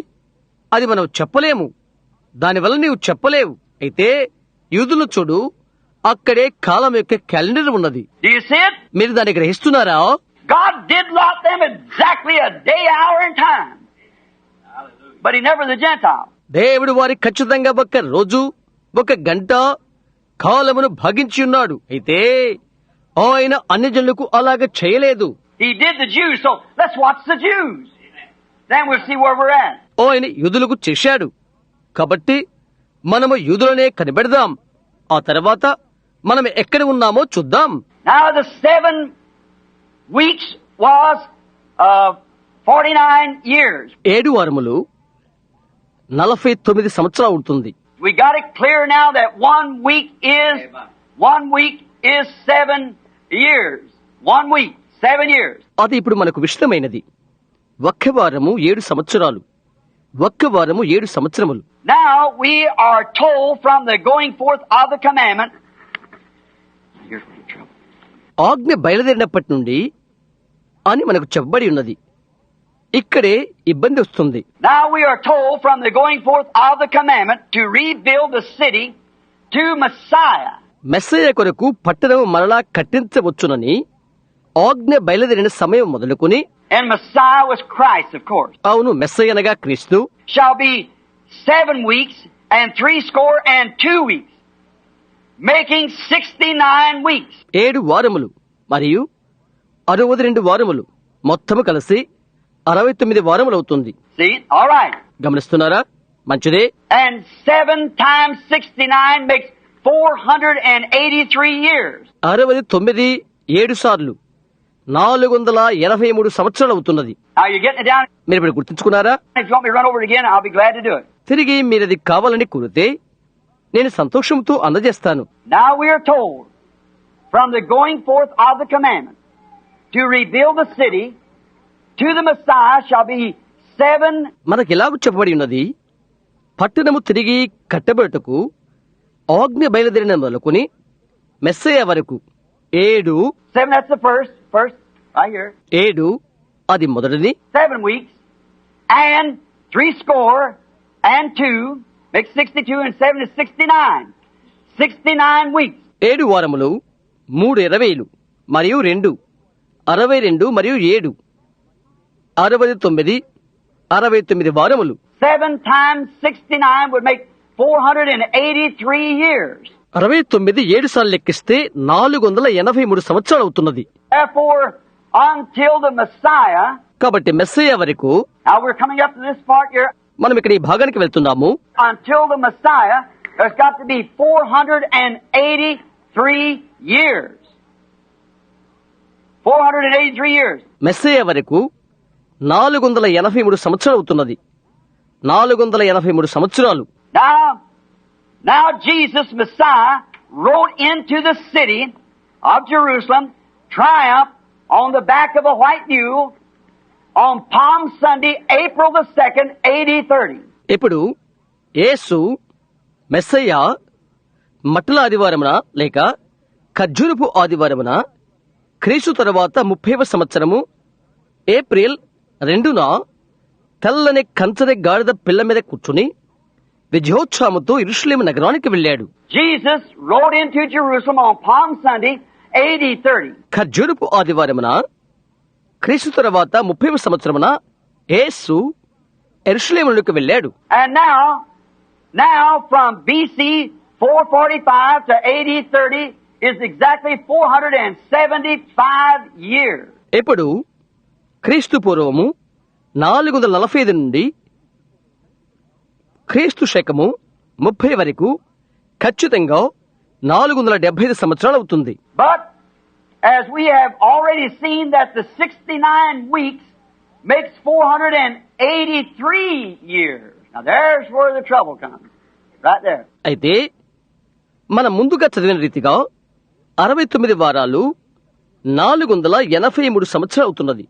అది మనం చెప్పలేము. దానివల్ల నీవు చెప్పలేవు. అయితే యూదులు చూడు, అక్కడే కాలం యొక్క క్యాలెండర్ ఉన్నది. Do you see it? మీరు దాన్ని గ్రహిస్తున్నారా? God did lot them exactly a day, hour, and time. But he never the Gentile. దేవుడు వారి ఖచ్చితంగా ఒక రోజు, ఒక గంట కాలమును భాగించి ఉన్నాడు. అయితే ఆయన అన్యజనులకు అలాగ చేయలేదు. He did the Jews, so let's watch the Jews. Then we'll see where we're at. ఆయన యూదులకు చేశాడు, కాబట్టి మనము యూదులనే కనిపెడదాం. ఆ తర్వాత మనం ఎక్కడ ఉన్నామో చూద్దాం. Now the 7 weeks was 49 years. 7 వారములు 49 సంవత్సరాలు ఉంటుంది. We got it clear now that 1 week is 7 years. 1 week, 7 years. అది ఇప్పుడు మనకు విషయమైనది. ఒక్క వారము 7 సంవత్సరాలు, ఒక్క వారము 7 సంవత్సరములు. Now we are told from the going forth of the commandment. ఆజ్ఞ బయలుదేరినప్పటి నుండి అని మనకు చెప్పబడి ఉన్నది. ఇక్కడే ఇబ్బంది వస్తుంది. Now we are told from the going forth of the commandment to rebuild the city to Messiah. Messiah కొరకు పట్టణం మరలా కట్టించవచ్చునని ఆజ్ఞ బయలుదేరిన సమయం మొదలుకొని, And Messiah was Christ, of course. అవును, మెస్సయ్య అనగా క్రీస్తు, Shall be 7 weeks and 62 weeks, making 69 weeks. 7 వారములు మరియు 62 వారములు మొత్తము కలిసి 69 వారములవుతుంది. See? All right. గమనిస్తున్నారా? మంచిదే. And 7 times 69 makes 483 years. 69 7 సార్లు 483 సంవత్సరాలు అవుతున్నది. Now you're getting it down. మీరు ఇప్పుడు గుర్తుంచుకున్నారా? If you want me to run over it again, I'll be glad to do it. తిరిగి మీరది కావాలని కోరితే నేను సంతోషంతో అందజేస్తాను. Now we are told from the going forth of the commandment to rebuild the city to the Messiah shall be 7. మనకిలాగూ చెప్పబడి ఉన్నది, పట్టణము తిరిగి కట్టబడుటకు ఆజ్ఞ బయలుదేరిన మొదలుకొని మెస్సయ్య వరకు 7 That's the first right here. 7 అది మొదటిది. 7 weeks and 62 makes 62 and 7 is 69. 69 weeks. 7 వారములు 3 20 మరియు 2 62 మరియు 7 69 వారములు. 7 times 69 would make 483 years. 69 7 సార్లు లెక్కిస్తే 483 సంవత్సరాలు అవుతున్నది. Therefore, until the Messiah, కాబట్టి మెస్సయ్య వరకు, now we're coming up to this part here, మనం ఇక్కడ ఈ భాగానికి వెళ్తున్నాము. until the Messiah, there's got to be 483 years. 483 years. Messiah వరకు 483 సంవత్సరాలు అవుతున్నది. 483 సంవత్సరాలు. Now Jesus, Messiah, rode into the city of Jerusalem, triumph on the back of a white mule on Palm Sunday, April the 2nd, AD 30. ఇప్పుడు యేసు మెస్సయ్య మట్టల ఆదివారమున లేక ఖర్జూరపు ఆదివారమున క్రీస్తు తరువాత 30వ సంవత్సరము April 2న తెల్లని కంచర గాడిద పిల్ల మీద కూర్చుని విజయోత్సాహముతో యెరూషలేము నగరానికి వెళ్ళాడు. Jesus rode into Jerusalem on Palm Sunday, AD 30. ఖర్జూరపు ఆదివారమున క్రీస్తు తరువాత 30వ సంవత్సరమున యేసు యెరూషలేమునకు వెళ్ళాడు. And now from BC 445 to AD 30 is exactly 475 years. ఇప్పుడు క్రీస్తు పూర్వము 445 నుండి క్రీస్తు శకము 30 వరకు ఖచ్చితంగా 475 సంవత్సరాలు అవుతుంది. But as we have already seen that the 69 weeks makes 483 years. Now there's where the trouble comes. Right there. అయితే మనం ముందుగా చదివిన రీతిగా 69 వారాలు 483 సంవత్సరాలు అవుతున్నది.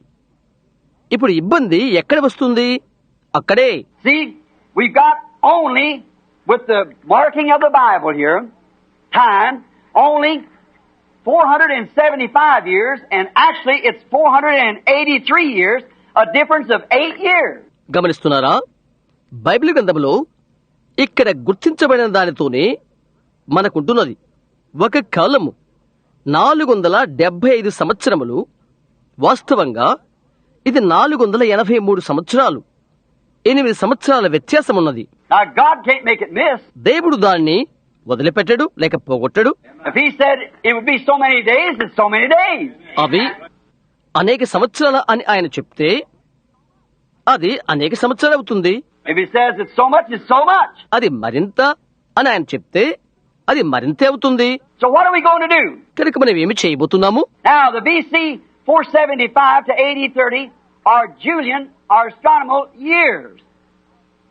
ఇప్పుడు ఇబ్బంది ఎక్కడ వస్తుంది? అక్కడే. See, we've got only, with the marking of the Bible here, time, only 475 years, and actually it's 483 years, a difference of 8 years. గమనిస్తున్నారా? Bible గ్రంథంలో ఇక్కడ గుర్తించబడిన దానితోనే మనకుంటున్నది ఒక కాలము 475 సంవత్సరములు. వాస్తవంగా ఇది 483 సంవత్సరాలు. 8 సంవత్సరాల వ్యత్యాసమున్నది. Now God can't make it miss. దేవుడు దాన్ని వదిలిపెట్టడు లేక పోగొట్టడు. If He said it would be so many days, it's so many days. అవి అనేక సంవత్సరాల అని ఆయన చెప్తే అది అనేక సంవత్సరాలు అవుతుంది. If He says it's so much, it's so much. అది మరింత అని ఆయన చెప్తే అది మరింతే అవుతుంది. So what are we going to do? కనుక మనం ఏమి చేయబోతున్నాము? Now the BC 475 to AD 30 are Julian or astronomical years,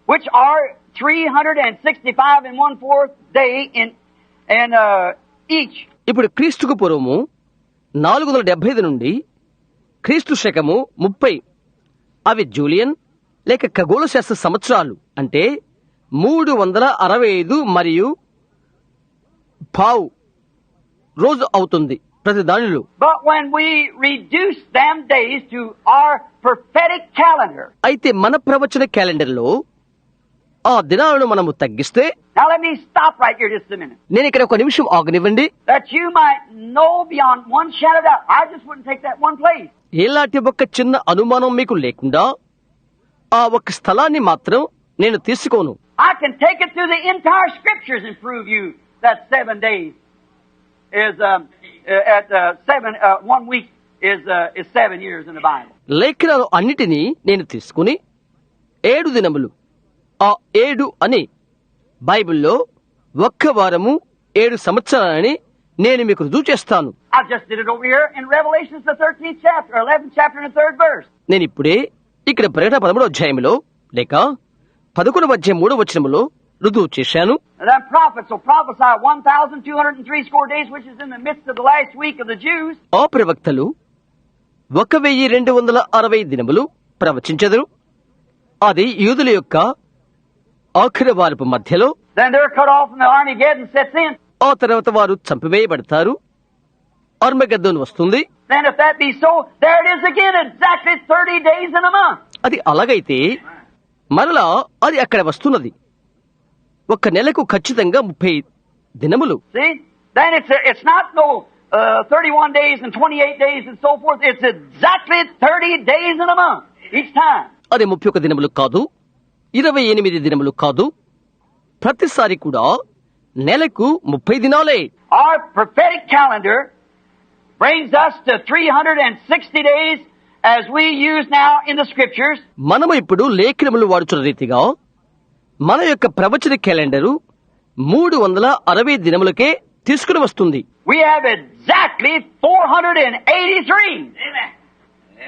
which are 365 and 1/4 day in each. ఇప్పుడు క్రీస్తుకు పూర్వము 475 నుండి క్రీస్తు శకము 30 అవి జూలియన్ లేక ఖగోళ శాస్త్ర సంవత్సరాలు, అంటే 365 మరియు పావు రోజు అవుతుంది. ప్రతి దానిలో. But when we reduce them days to our prophetic calendar. అయితే మన ప్రవచన క్యాలెండర్లో ఆ దినాలను మనము తగ్గిస్తే. Now let me stop right here just a minute. నేను ఇక్కడ ఒక నిమిషం ఆగనివ్వండి. That you might know beyond one shadow of doubt. I just wouldn't take that one place. ఎలాంటి ఒక చిన్న అనుమానం మీకు లేకుండా ఆ ఒక స్థలాన్ని మాత్రం నేను తీసుకోను. I can take it through the entire scriptures and prove you that 7 days is 1 week is 7 years in the Bible. లేఖనాలు అన్నిటినీ నేను తీసుకుని 7 దినములు, ఆ 7 అని బైబిల్లో ఒక్క వారము 7 సంవత్సరాలని నేను మీకు రుజువు చేస్తాను. I just did it over here in Revelation the 13th chapter, 11th chapter and the 3rd verse. నేను ఇప్పుడే ఇక్కడ ప్రకటన 13వ అధ్యాయంలో లేక 11వ అధ్యాయం 3వ వచనములో రుజువు చేశాను. And that prophets will prophesy 1,203 days, which is in the midst of the last week of the Jews. ఆ ప్రవక్తలు 1260 దినములు ప్రవచించెదరు. అది యూదుల యొక్క ఆఖరి వారపు మధ్యలో. Then they're cut off and the Armageddon sets in. ఆ తర్వాత వారు చంపివేయబడతారు. అర్మగెద్దోను వస్తుంది. Then if that be so, there it is again, exactly 30 days in a month. అది అలాగైతే మరలా అది అక్కడ వస్తున్నది. ఒక నెలకు ఖచ్చితంగా 30 దినములు. See? Then it's not no 31 days and 28 days and so forth. It's exactly 30 days in a month each time. అది 31 దినములు కాదు, 28 దినములు కాదు. ప్రతిసారి కూడా నెలకు 30 దినాలే. Our prophetic calendar brings us to 360 days as we use now in the scriptures. మనము ఇప్పుడు లేఖనములు వాడుచున్న రీతిగా మన యొక్క ప్రవచన క్యాలెండరు 360 దినములకే తీసుకుని వస్తుంది. We have exactly 483. Amen.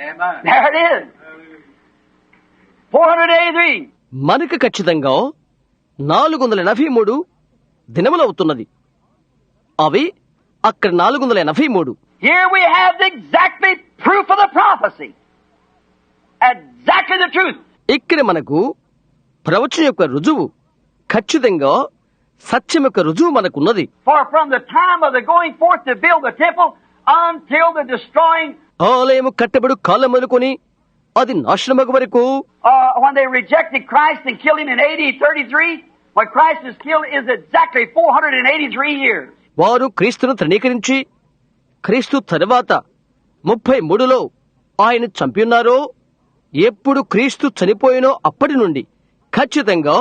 Amen. There it is. 483. మనకు ఖచ్చితంగా 483 దినములు అవుతున్నది. అవి అక్కడ 483. Here we have the exactly proof of the prophecy. Exactly the truth. ఇక్కడ మనకు ప్రవచన యొక్క రుజువు, ఖచ్చితంగా సత్యం యొక్క రుజువు మనకున్నది. For from the time of the going forth to build the temple until the destroying, ఆలయము కట్టబడు కాలం అనుకొని అది నాశనమగు వరకు, when they rejected Christ and killed him in AD 33, what Christ is killed is exactly 483 years. వారు క్రీస్తును తృణీకరించి క్రీస్తు తరువాత 33లో ఆయన చంపినారో, ఎప్పుడు క్రీస్తు చనిపోయినో అప్పటి నుండి ఖచ్చితంగా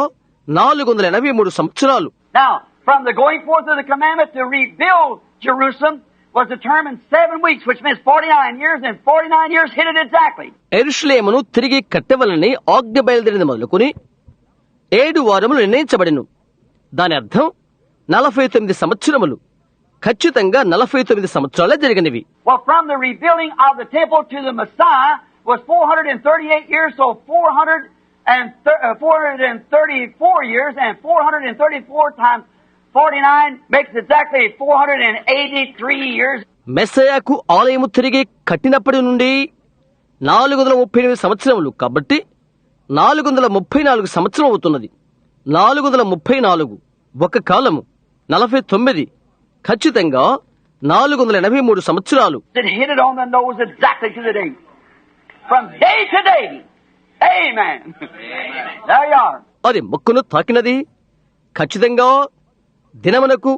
483 సంవత్సరాలు. Now, from the going forth of the commandment to rebuild Jerusalem was determined 7 weeks, which means 49 years, and 49 years hit it exactly. యెరూషలేమును తిరిగి కట్టవలని ఆజ్ఞ బయలుదేరిన మొదలుకొని 7 వారములు నిర్ణయించబడెను. దాని అర్థం 49 సంవత్సరములు. ఖచ్చితంగా 49 సంవత్సరాలే జరిగినవి. Well, from the rebuilding of the temple to the Messiah was 438 years, so 434 years, and 434 times 49 makes exactly 483 years. మెస్సయాకు ఆలయము తిరిగి కట్టినప్పటి నుండి 438 సంవత్సరములు. కాబట్టి 434 సంవత్సరం అవుతున్నది. 434 ఒక కాలము 49, ఖచ్చితంగా 483 సంవత్సరాలు. It hit it on the nose exactly to the day. From day to day. Amen. There you are. అది మొక్కును తాకినది. ఖచ్చితంగా దినమునకు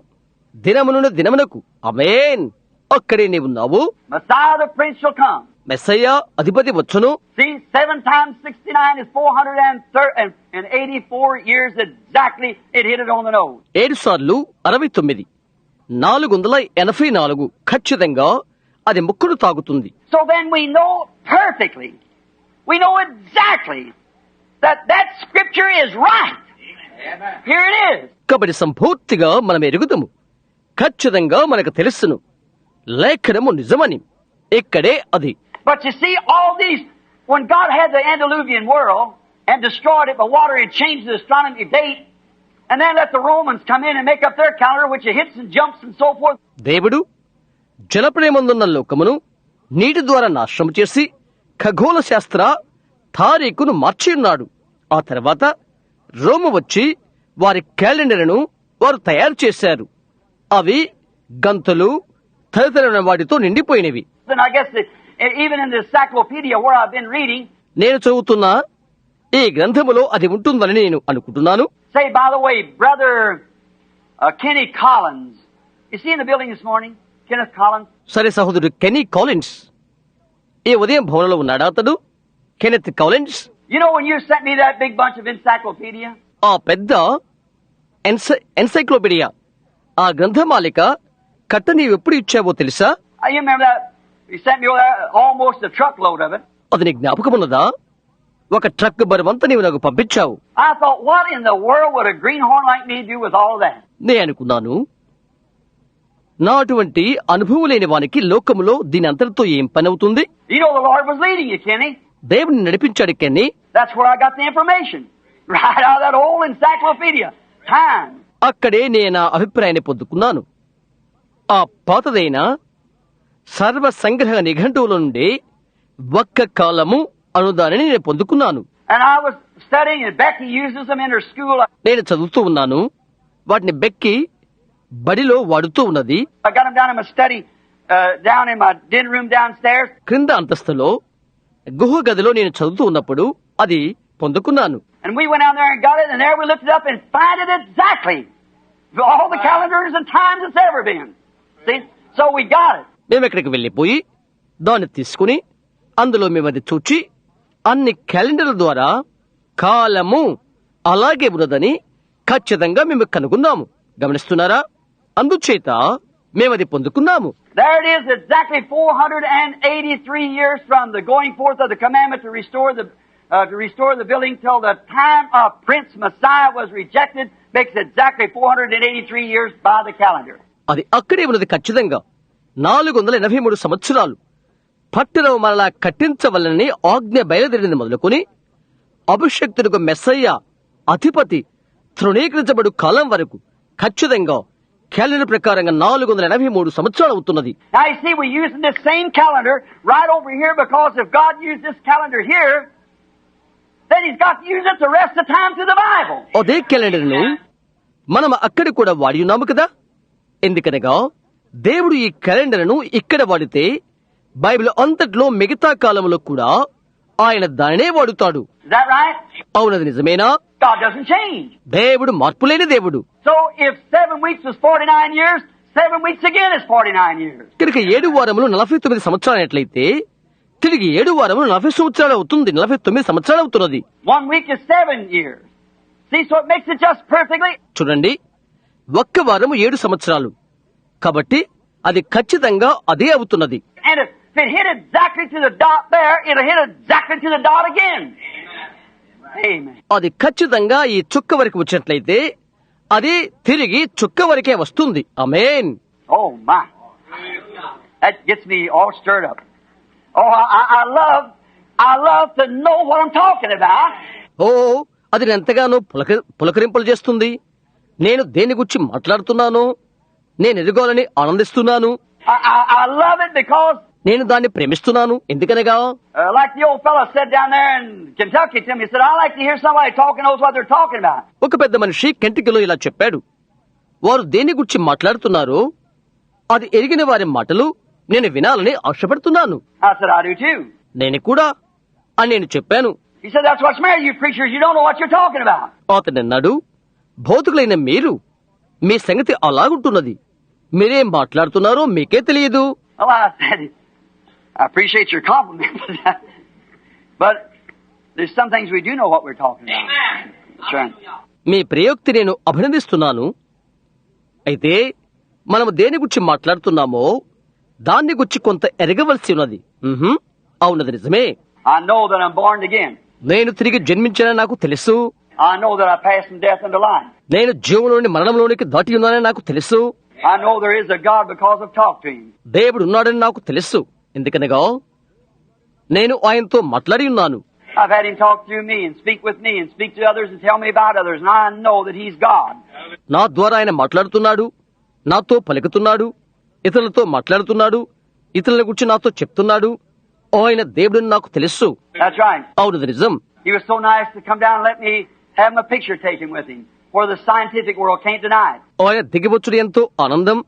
దినమునకు. ఆమేన్. అక్కడే నీవున్నావు. Messiah the Prince shall come. Messiah అధిపతి వచ్చును. See, 7 times 69 is 484 years exactly. It hit it on the nose. 7 సార్లు 69, 484 ఖచ్చితంగా అది ముక్కును తాగుతుంది. So then we know perfectly, we know exactly that scripture is right. Amen. Here it is. కాబట్టి సంపూర్తిగా మనం ఎరుగుదము. ఖచ్చితంగా మనకు తెలుసును లేఖనము నిజమని. ఇక్కడే అది. But you see, all these, when God had the antediluvian world and destroyed it by water and changed the astronomy date, and then let the Romans come in and make up their calendar, which it hits and jumps and so forth. దేవుడు జలప్రయమందున్న లోకమును నీటి ద్వారా నాశనం చేసి ఖగోళ శాస్త్ర తారీఖును మార్చి ఉన్నాడు. ఆ తర్వాత రోము వచ్చి వారి క్యాలెండర్ను వారు తయారు చేశారు. అవి గంతులు తదితరమైన వాటితో నిండిపోయినవి. And I guess that even in the encyclopedia where I've been reading, నేను చదువుతున్న ఈ గ్రంథములో అది ఉంటుందని నేను అనుకుంటున్నాను. say, by the way, Brother Kenny Collins, is he in the building this morning? Kenneth Collins? సరే, సహోదరుడు కెనీ కాలిన్స్ ఈ ఉదయం భవనంలో ఉన్నాడా అతడు? Kenneth Collins. You know when you sent me that big bunch of encyclopedia? ఆ పెద్ద ఎన్సైక్లోపీడియా, ఆ గ్రంథమాలిక కట్ట నీవెప్పుడు ఇచ్చావో తెలుసా? You remember that? You sent me over there, almost a truckload of it. అది నీ జ్ఞాపకమున్నదా? ఒక ట్రక్ బరువంతా నీవు నాకు పంపించావు. I thought, what in the world would a greenhorn like me do with all that? నే అనుకున్నాను, నా అటువంటి అనుభవం లేని వానికి లోకములో దీని అంతటితో ఏం పని అవుతుంది? You know the Lord was leading you, Kenny. దేవుని నడిపించాడు Kenny. That's where I got the information. Right out of that old encyclopedia. Time. అక్కడే నేను నా అభిప్రాయాన్ని పొందుకున్నాను. ఆ పాతదైన సర్వ సంగ్రహ నిఘంటువుల నుండి ఒక్క కాలము అనుదానిని నేను పొందుకున్నాను. And I was studying, and Becky uses them in her school. నేను చదువుతూ ఉన్నాను, వాటిని బెక్కి బడిలో వాడుతూ ఉన్నది. I got them down in my study, down in my den room downstairs. క్రింద అంతస్తులో గుహ గదిలో నేను చదువుతూ ఉన్నప్పుడు అది పొందుకున్నాను. And we went down there and got it, and there we looked it up and found it exactly. All the calendars and times it's ever been. See? So we got it. మేము ఎక్కడికి వెళ్ళిపోయి దాన్ని తీసుకుని అందులో మేము అది చూచి అన్ని క్యాలెండర్ల ద్వారా కాలము అలాగే ఉన్నదని ఖచ్చితంగా మేము కనుగొన్నాము. గమనిస్తున్నారా? అందుచేత మేమది పొందుకున్నాము. There it is, exactly 483 years from the going forth of the commandment to restore the building till the time of Prince Messiah was rejected, makes exactly 483 years by the calendar. అది అక్కడే ఉన్నది ఖచ్చితంగా 483 సంవత్సరాలు పట్టణం మరలా కట్టించవలనని ఆజ్ఞ బయలుదేరింది మొదలుకొని అభిషక్తుడికి మెస్సయ్య అధిపతి తృణీకరించబడు కాలం వరకు ఖచ్చితంగా క్యాలెండర్ ప్రకారంగా 483 సంవత్సరాలు అవుతున్నది. Now you see, we're using this same calendar right over here, because if God used this calendar here, then He's got to use it the rest of the time through the Bible. అదే calendar ను మనం అక్కడ కూడా వాడి ఉన్నాము కదా. ఎందుకనగా దేవుడు ఈ క్యాలెండర్ ను ఇక్కడ వాడితే బైబిల్ అంతట్లో మిగతా కాలంలో కూడా ఆయన దానినే వాడుతాడు. Is that right? అవునది నిజమేనా? God doesn't change. దేవుడు మార్పులేని దేవుడు. So if 7 weeks was 49 years, 7 weeks again is 49 years. కనుక 7 వారములు 49 సంవత్సరాలు అయినట్లయితే తిరిగి 7 వారములు 40 సంవత్సరాలు అవుతుంది. 49 సంవత్సరాలు అవుతున్నది. 1 week is 7 years. See, so it makes it just perfectly. చూడండి, ఒక్క వారము 7 సంవత్సరాలు కాబట్టి అది ఖచ్చితంగా అదే అవుతున్నది. And if it hit exactly to the dot there, it'll hit exactly to the dot again. Amen. అది ఖచ్చితంగా ఈ చుక్క వరకు వచ్చినట్లయితే అది తిరిగి చుక్క వరకే వస్తుంది. ఆమేన్. Oh my. That gets me all stirred up. Oh, I love to know what I'm talking about. ఓ, అది ఎంతగానో పులకరింపులు చేస్తుంది. నేను దేని గురించి మాట్లాడుతున్నానో నేను ఎదుగోలని ఆనందిస్తున్నాను. I love it because నేను దాన్ని ప్రేమిస్తున్నాను. ఎందుకనగా like the old fellow said down there in Kentucky to me, he said, I like to hear somebody talking knows what they're talking about. ఒక పెద్ద మనిషి కెంటకీలో ఇలా చెప్పాడు, వారు దేని గురించి మాట్లాడుతున్నారో అది ఎరిగిన వారి మాటలు నేను వినాలని ఆశపడుతున్నాను. I said, I do too. నేను కూడా అని నేను చెప్పాను. He said, that's what's married, you preachers, you don't know what you're talking about. అతడు అన్నాడు, భౌతికులైన మీరు మీ సంగతి అలాగుంటున్నది, మీరేం మాట్లాడుతున్నారో మీకే తెలియదు. Well, I said, I appreciate your compliment, but there's some things we do know what we're talking about. That's right. మీ ప్రయోక్తి నేను అభినందిస్తున్నాను. అయితే మనము దేని గురించి మాట్లాడుతున్నామో దాన్ని గురించి కొంత ఎరగవలసి ఉన్నది. అవునది నిజమే. I know that I'm born again. నేను తిరిగి జన్మించానని నాకు తెలుసు. I know that I passed from death into life. నేను జీవంలోని మరణంలోనికి దాటి ఉన్నానని నాకు తెలుసు. I know there is a God because I've talked to Him. దేవుడు ఉన్నాడని నాకు తెలుసు. ఎందుకనగా నేను ఆయనతో మాట్లాడి ఉన్నాను. I've had Him talk through me and speak with me and speak to others and tell me about others, and I know that He's God. నా ద్వారా ఆయన మాట్లాడుతున్నాడు, నాతో పలుకుతున్నాడు, ఇతరులతో మాట్లాడుతున్నాడు, ఇతరుల గురించి నాతో చెప్తున్నాడు. ఆయన దేవుడని నాకు తెలుసు. That's right. అవునది నిజం. He was so nice to come down and let me have my picture taken with Him, where the scientific world can't deny it. ఆయన దిగివచ్చుడు ఎంతో ఆనందం.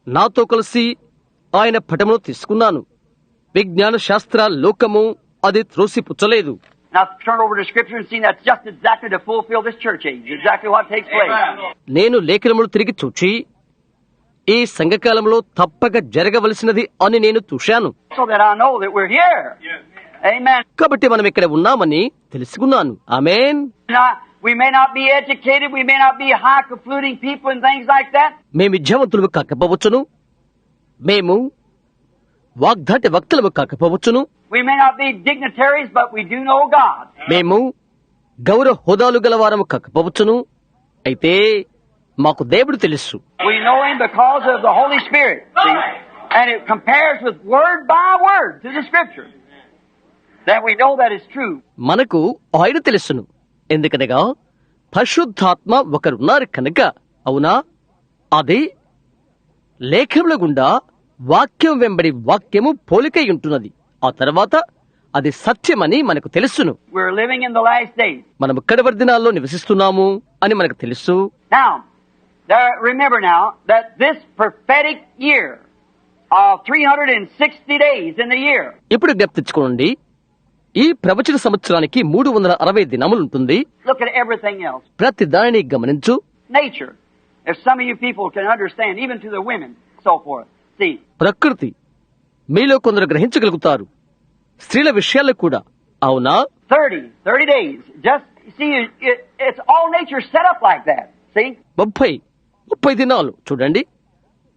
నాతో కలిసి ఆయన పటమును తీసుకున్నాను. విజ్ఞాన శాస్త్ర లోకము అది త్రోసిపుచ్చలేదు. Now turn over to Scripture and see that's just exactly to fulfill this church age, exactly what takes place. నేను లేఖనములు తిరిగి చూచి ఈ సంఘకాలంలో తప్పక జరగవలసినది అని నేను చూశాను. So that I know that we're here. Amen. కాబట్టి మనం ఇక్కడ ఉన్నామని తెలుసుకున్నాను. ఆమేన్. Now, we may not be educated, we may not be high-fluting people and things like that. మేము విద్యావంతులము కాకపోవచ్చును, మేము వాగ్దాటి వక్తలము కాకపోవచ్చును, We may not be dignitaries, but we do know God. మేము గౌరవ హోదాలు గలవారము కాకపోవచ్చును, అయితే మాకు దేవుడు తెలుసు. We know Him because of the Holy Spirit. See? And it compares with word by word to the Scripture. That we know that is true. మనకు ఆయన తెలుసును, ఎందుకనగా పరిశుద్ధాత్మ ఒకరున్నారు కనుక. అవునా? అది లేఖముల గుండా వాక్యం వెంబడి వాక్యము పోలికై ఉంటున్నది. ఆ తర్వాత అది సత్యమని మనకు తెలుసును. We're living in the last days. మనం కడవరి దినాల్లో నివసిస్తున్నాము అని మనకు తెలుసు. Now, remember now that this prophetic year of 360 days in the year. ఇప్పుడు జ్ఞప్తించుకోండి, ఈ ప్రవచన సంవత్సరానికి 360 దినములు ఉంటుంది. Look at everything else. ప్రతి దానిని గమనించు. Nature. If some of you people can understand, even to the women, so forth. See. ప్రకృతి మీలో కొందరు గ్రహించగలుగుతారు, స్త్రీల విషయాల్లో కూడా. అవునా? 30 days. Just see, it's all nature set up like that. See? 30 దినాలు చూడండి,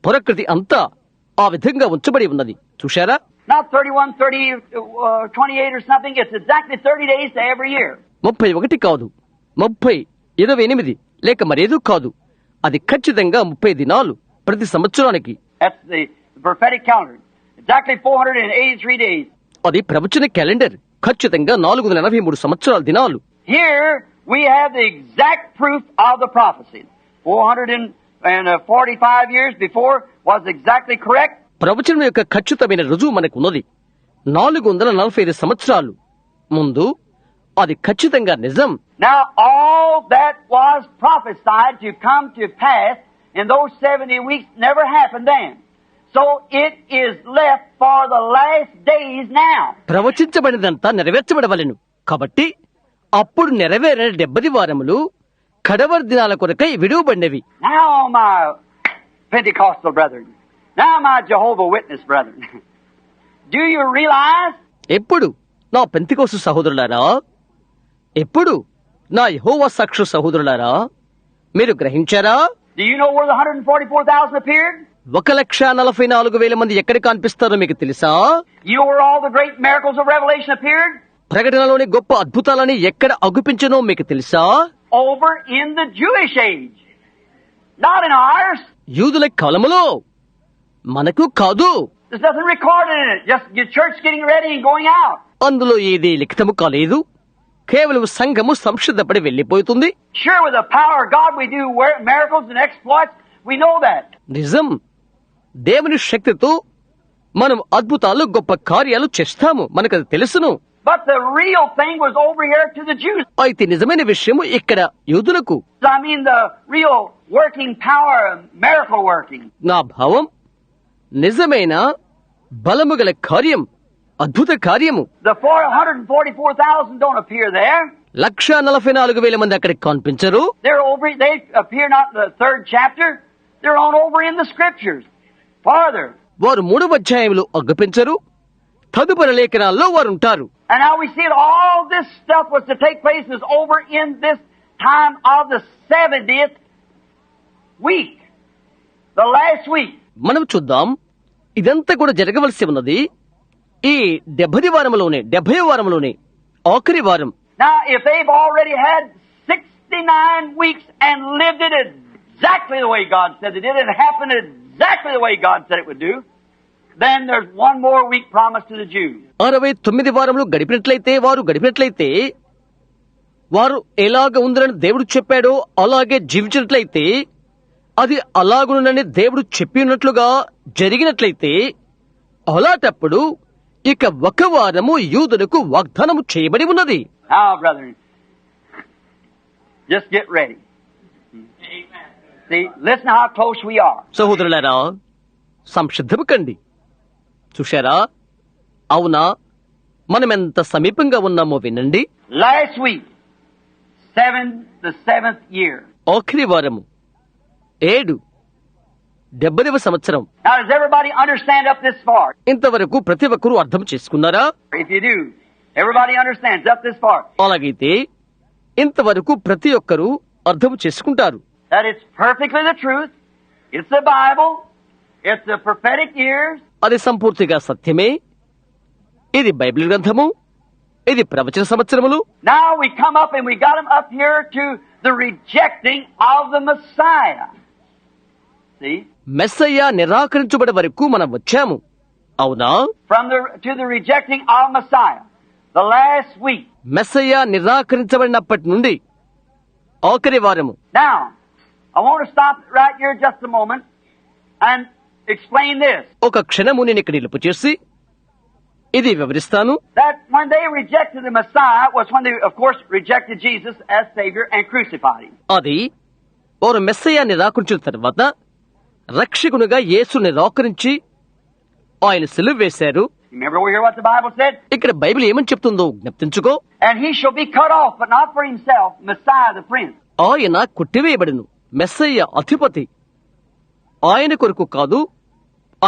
ప్రకృతి అంతా ఆ విధంగా ఉంచబడి ఉన్నది. చూశారా? Not 31, 30, 28 or something. It's exactly 30 days to every year. 31 కాదు, 30, 28 లేక మరేదో కాదు. అది ఖచ్చితంగా 30 దినాలు ప్రతి సంవత్సరానికి. That's the prophetic calendar. Exactly 483 days. అది ప్రవచన క్యాలెండర్. ఖచ్చితంగా 483 సంవత్సరాల దినాలు. Here we have the exact proof of the prophecy. 445 years before was exactly correct. ప్రవచనం యొక్క ఖచ్చితమైన రుజువు మనకు ఉన్నది. 445 సంవత్సరాలు ముందు అది ఖచ్చితంగా నిజం. Now all that was prophesied to come to pass in those 70 weeks never happened then. So it is left for the last days now. ప్రవచించబడినంతా నెరవేర్చబడవలెను. కాబట్టి అప్పుడు నెరవేరిన 70 వారములు కడవరి దినాల కొరకై విడువబడినవి. Now my Pentecostal brethren, now my Jehovah Witness brethren, do you realize? ఎప్పుడు నా Pentecost సహోదరులారా, ఎప్పుడు నా యెహోవా సాక్షి సహోదరులారా, మీరు గ్రహించారా? Do you know where the 144,000 appeared? 1,44,000 మంది ఎక్కడ కనిపిస్తారో మీకు తెలుసా? You know where all the great miracles of Revelation appeared? ప్రకటనలోని గొప్ప అద్భుతాలని ఎక్కడ అగుపించనో మీకు తెలుసా? Over in the Jewish age, not in ours. యూదుల కాలములో, మనకు కాదు. There's nothing recorded in it. Just your church getting ready and going out. అందులో ఏది లిఖితము కాలేదు. కేవలం సంఘము సంసిద్ధపడి వెళ్లిపోతుంది. Sure, with the power of God we do miracles and exploits. We know that. నిజం, దేవుని శక్తితో మనం అద్భుతాలు గొప్ప కార్యాలు చేస్తాము, మనకు అది తెలుసును. But the real thing was over here to the Jews. అయితే నిజమైన విషయము ఇక్కడ యూదులకు. I mean the real working power, miracle working. నా భావం నిజమైన బలము గల కార్యం, అద్భుత కార్యము. The 444,000 don't appear there. 144,000 మంది అక్కడికి కనిపించరు. They're over. They appear not in the 3rd chapter. They're on over in the scriptures. Farther. వారు 3వ అధ్యాయంలో అగ్గుపించరు, తదుపరి లేఖనాల్లో వారు ఉంటారు. And now we see that all this stuff was to take place is over in this time of the 70th week, the last week. మనం చూద్దాం, ఇదంతా కూడా జరగవలసి ఉన్నది ఈ 70 వారంలోనే ఆఖరి వారం. Now, if they've already had 69 weeks and lived it exactly the way God said they did, and it happened exactly the way God said it would do, then there's one more week promised to the Jews. 69 వారములు గడిపినట్లయితే వారు ఎలాగ ఉందని దేవుడు చెప్పాడో అలాగే జీవించినట్లయితే, అది అలాగునని దేవుడు చెప్పినట్లుగా జరిగినట్లయితే, అలాంటప్పుడు ఇక ఒక వారము యూదులకు వాగ్దానము చేయబడి ఉన్నది. Now, brethren, just get ready. See, listen how close we are. సహోదరులారా, సంసిద్ధము కండి. చూశారా? అవునా? మనమెంత సమీపంగా ఉన్నామో వినండి. Last week, the seventh year. ఆఖరి వారము 70వ సంవత్సరం. Now, does everybody understand up this far? ఇంతవరకు ప్రతి ఒక్కరూ అర్థం చేసుకున్నారా? If you do, everybody understands up this far. అలాగైతే ఇంతవరకు ప్రతి ఒక్కరూ అర్థం చేసుకుంటారు. That it's perfectly the truth. It's the Bible. It's the prophetic years. అది సంపూర్తిగా సత్యమే. ఇది బైబిల్ గ్రంథము. ఇది ప్రవచన సంవత్సరములు. Now we come up and we got them up here to the rejecting of the Messiah. See? Messiah నిరాకరించబడే వరకు మనం వచ్చాము. అవునా? To the rejecting of Messiah. The last week. Messiah నిరాకరించబడినప్పటి నుండి ఆఖరి వారము. Now, I want to stop right here just a moment and explain this. ఒక క్షణము నేను ఇక్కడ నిలుపు చేసి ఇది వివరిస్తాను. That when they rejected the Messiah was when they, of course, rejected Jesus as Savior and crucified Him. అది వారు మెస్సయ్య నిరాకరించిన తర్వాత రక్షకునిగా యేసు నిరాకరించి ఆయన సిలువ వేశారు. Remember over here what the Bible said? ఇక్కడ బైబిల్ ఏమని చెప్తుందో జ్ఞప్తించుకో. And He shall be cut off, but not for Himself, Messiah the Prince. ఆయన కొట్టివేయబడును. మెస్సయ్య అధిపతి. ఆయన కొరకు కాదు,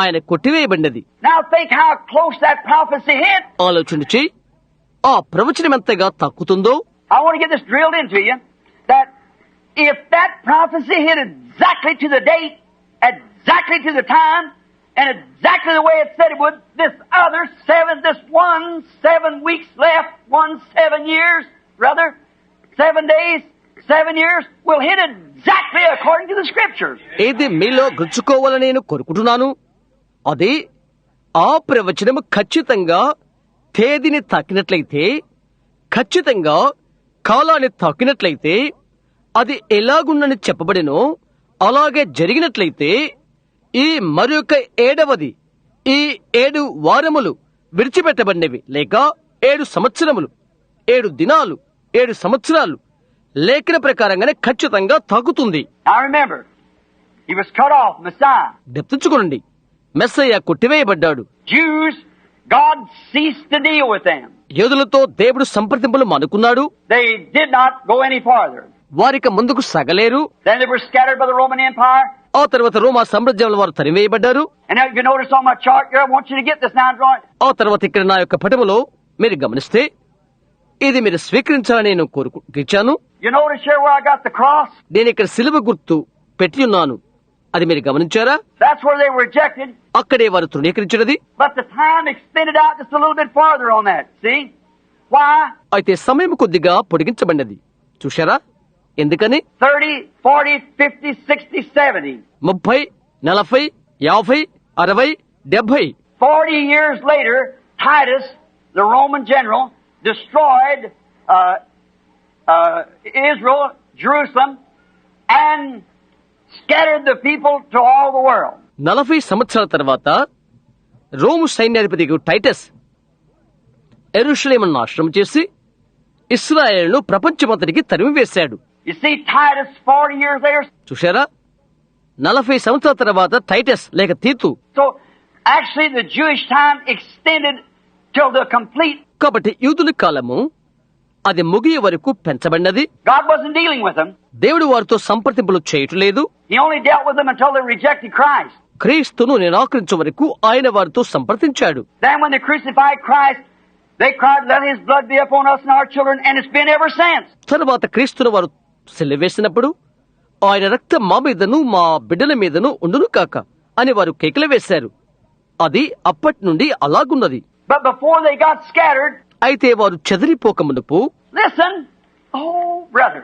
ఆయన కొట్టివేయబడినది. Now think how close that prophecy hit. ఆలోచించి ఆ ప్రవచనం ఎంతగా తాకుతుందో. I want to get this drilled into you, that if that prophecy hit exactly to the date, exactly to the time, and exactly the way it said it would, this 7 weeks left, 7 years, brother, 7 days, 7 years, will hit exactly according to the Scriptures. ఏది మీలో గుచ్చుకోవాలని నేను కోరుకుంటున్నాను. అది ఆ ప్రవచనం ఖచ్చితంగా తేదీని తాకినట్లయితే, ఖచ్చితంగా కాలాన్ని తాకినట్లయితే, అది ఎలాగుందని చెప్పబడినో అలాగే జరిగినట్లయితే, ఈ మరొక 7వది, ఈ 7 వారములు విడిచిపెట్టబడినవి, లేక 7 సంవత్సరములు, 7 దినాలు, 7 సంవత్సరాలు లేఖన ప్రకారంగానే ఖచ్చితంగా తాకుతుంది. Now remember, He was cut off, Messiah. గుర్తుంచుకోండి, Messiah కొట్టివేయబడ్డాడు. Jews, God ceased to deal with them. యూదులతో దేవుడు సంప్రదింపులు మానుకున్నాడు. They did not go any farther. వారికి ముందుకు సగలేరు. Then they were scattered by the Roman Empire. ఆ తర్వాత రోమా సామ్రాజ్యంలో వారు తరివేయబడ్డారు. And now you notice on my chart here, I want you to get this now and draw it. ఆ తర్వాత ఇక్కడ నా యొక్క పటములో మీరు గమనిస్తే ఇది మీరు స్వీకరించాలని నేను కోరుకుంటున్నాను. You notice here where I got the cross? నేను ఇక్కడ సిలువ గుర్తు పెట్టి ఉన్నాను. అది మీరు గమనించారా? That's where they were rejected. అక్కడే వారు తృణీకరించినది. But the time extended out just a little bit farther on that. See? Why? అయితే సమయం కొద్దిగా పొడిగించబడినది. చూశారా? ఎందుకని? 30, 40, 50, 60, 70. 30, 40, 50, 60, 70. 40 years later, Titus, the Roman general, destroyed Israel, Jerusalem, and scattered the people to all the world. 40 సంవత్సరాల తర్వాత Rome సైన్యాధిపతి Titus యెరూషలేమును నాశనం చేసి ఇశ్రాయేలును ప్రపంచమంతటికి తరిమివేశాడు. You see, Titus 40 years later. చూశారా? 40 సంవత్సరాల తర్వాత టైటస్ లేక తీతు. So actually the Jewish time extended till the complete. కాబట్టి యూదుల కాలము అది ముగియ వరకు పెంచబడినది. God wasn't dealing with them. దేవుడు వారితో సంప్రదింపులు చేయట్లేదు. He only dealt with them until they rejected Christ. క్రీస్తును నిరాకరించే వరకు ఆయన వారితో సంప్రదించాడు. Then when they crucified Christ, they cried, "Let His blood be upon us and our children," and it's been ever since. తరువాత క్రీస్తును వారు సిలువేసినప్పుడు ఆయన రక్తం మా మీదను మా బిడ్డల మీదను ఉండును కాక అని వారు కేకలు వేశారు. అది అప్పటి నుండి అలాగున్నది. But before they got scattered, అయితే వారు చెదిరిపోకమునుపు, listen, oh brother,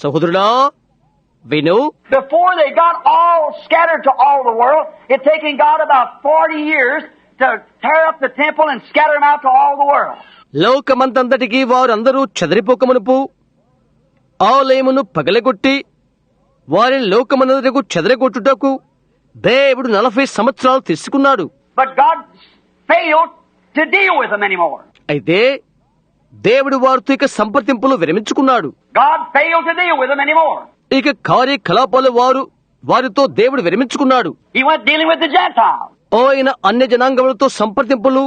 సహోదరుడా విను, before they got all scattered to all the world, it taken God about 40 years to tear up the temple and scatter them out to all the world. లోకమంతంతటికి వారందరూ చెదిరిపోకమునుపు ఆలయమును పగలగొట్టి వారిని లోకమంతటికి చెదరగొట్టుటకు దేవుడు 40 సంవత్సరాలు తీసుకున్నాడు. But God failed to deal with them anymore. అయితే దేవుడు వారితో ఇక సంప్రదింపులు విరమించుకున్నాడు. God failed to deal with them anymore. ఇక కార్యకలాపాలు వారితో దేవుడు విరమించుకున్నాడు. He went dealing with the Gentiles. ఆయన అన్య జనాంగములతో సంప్రదింపులు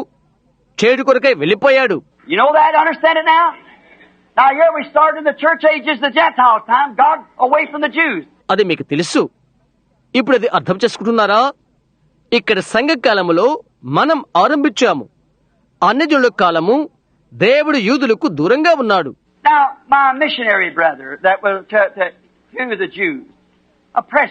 చేడు కొరకై వెళ్ళిపోయాడు. You know that? Understand it now? Now here we start in the church ages, the Gentile time, God away from the Jews. అది మీకు తెలుసు. ఇప్పుడు అది అర్థం చేసుకుంటున్నారా? ఇక్కడ సంఘకాలములో మనం ఆరంభించాము. అన్యజనుల కాలము, దేవుడు యూదులకు దూరంగా ఉన్నాడు. Now, my missionary brother that was to the Jews, a press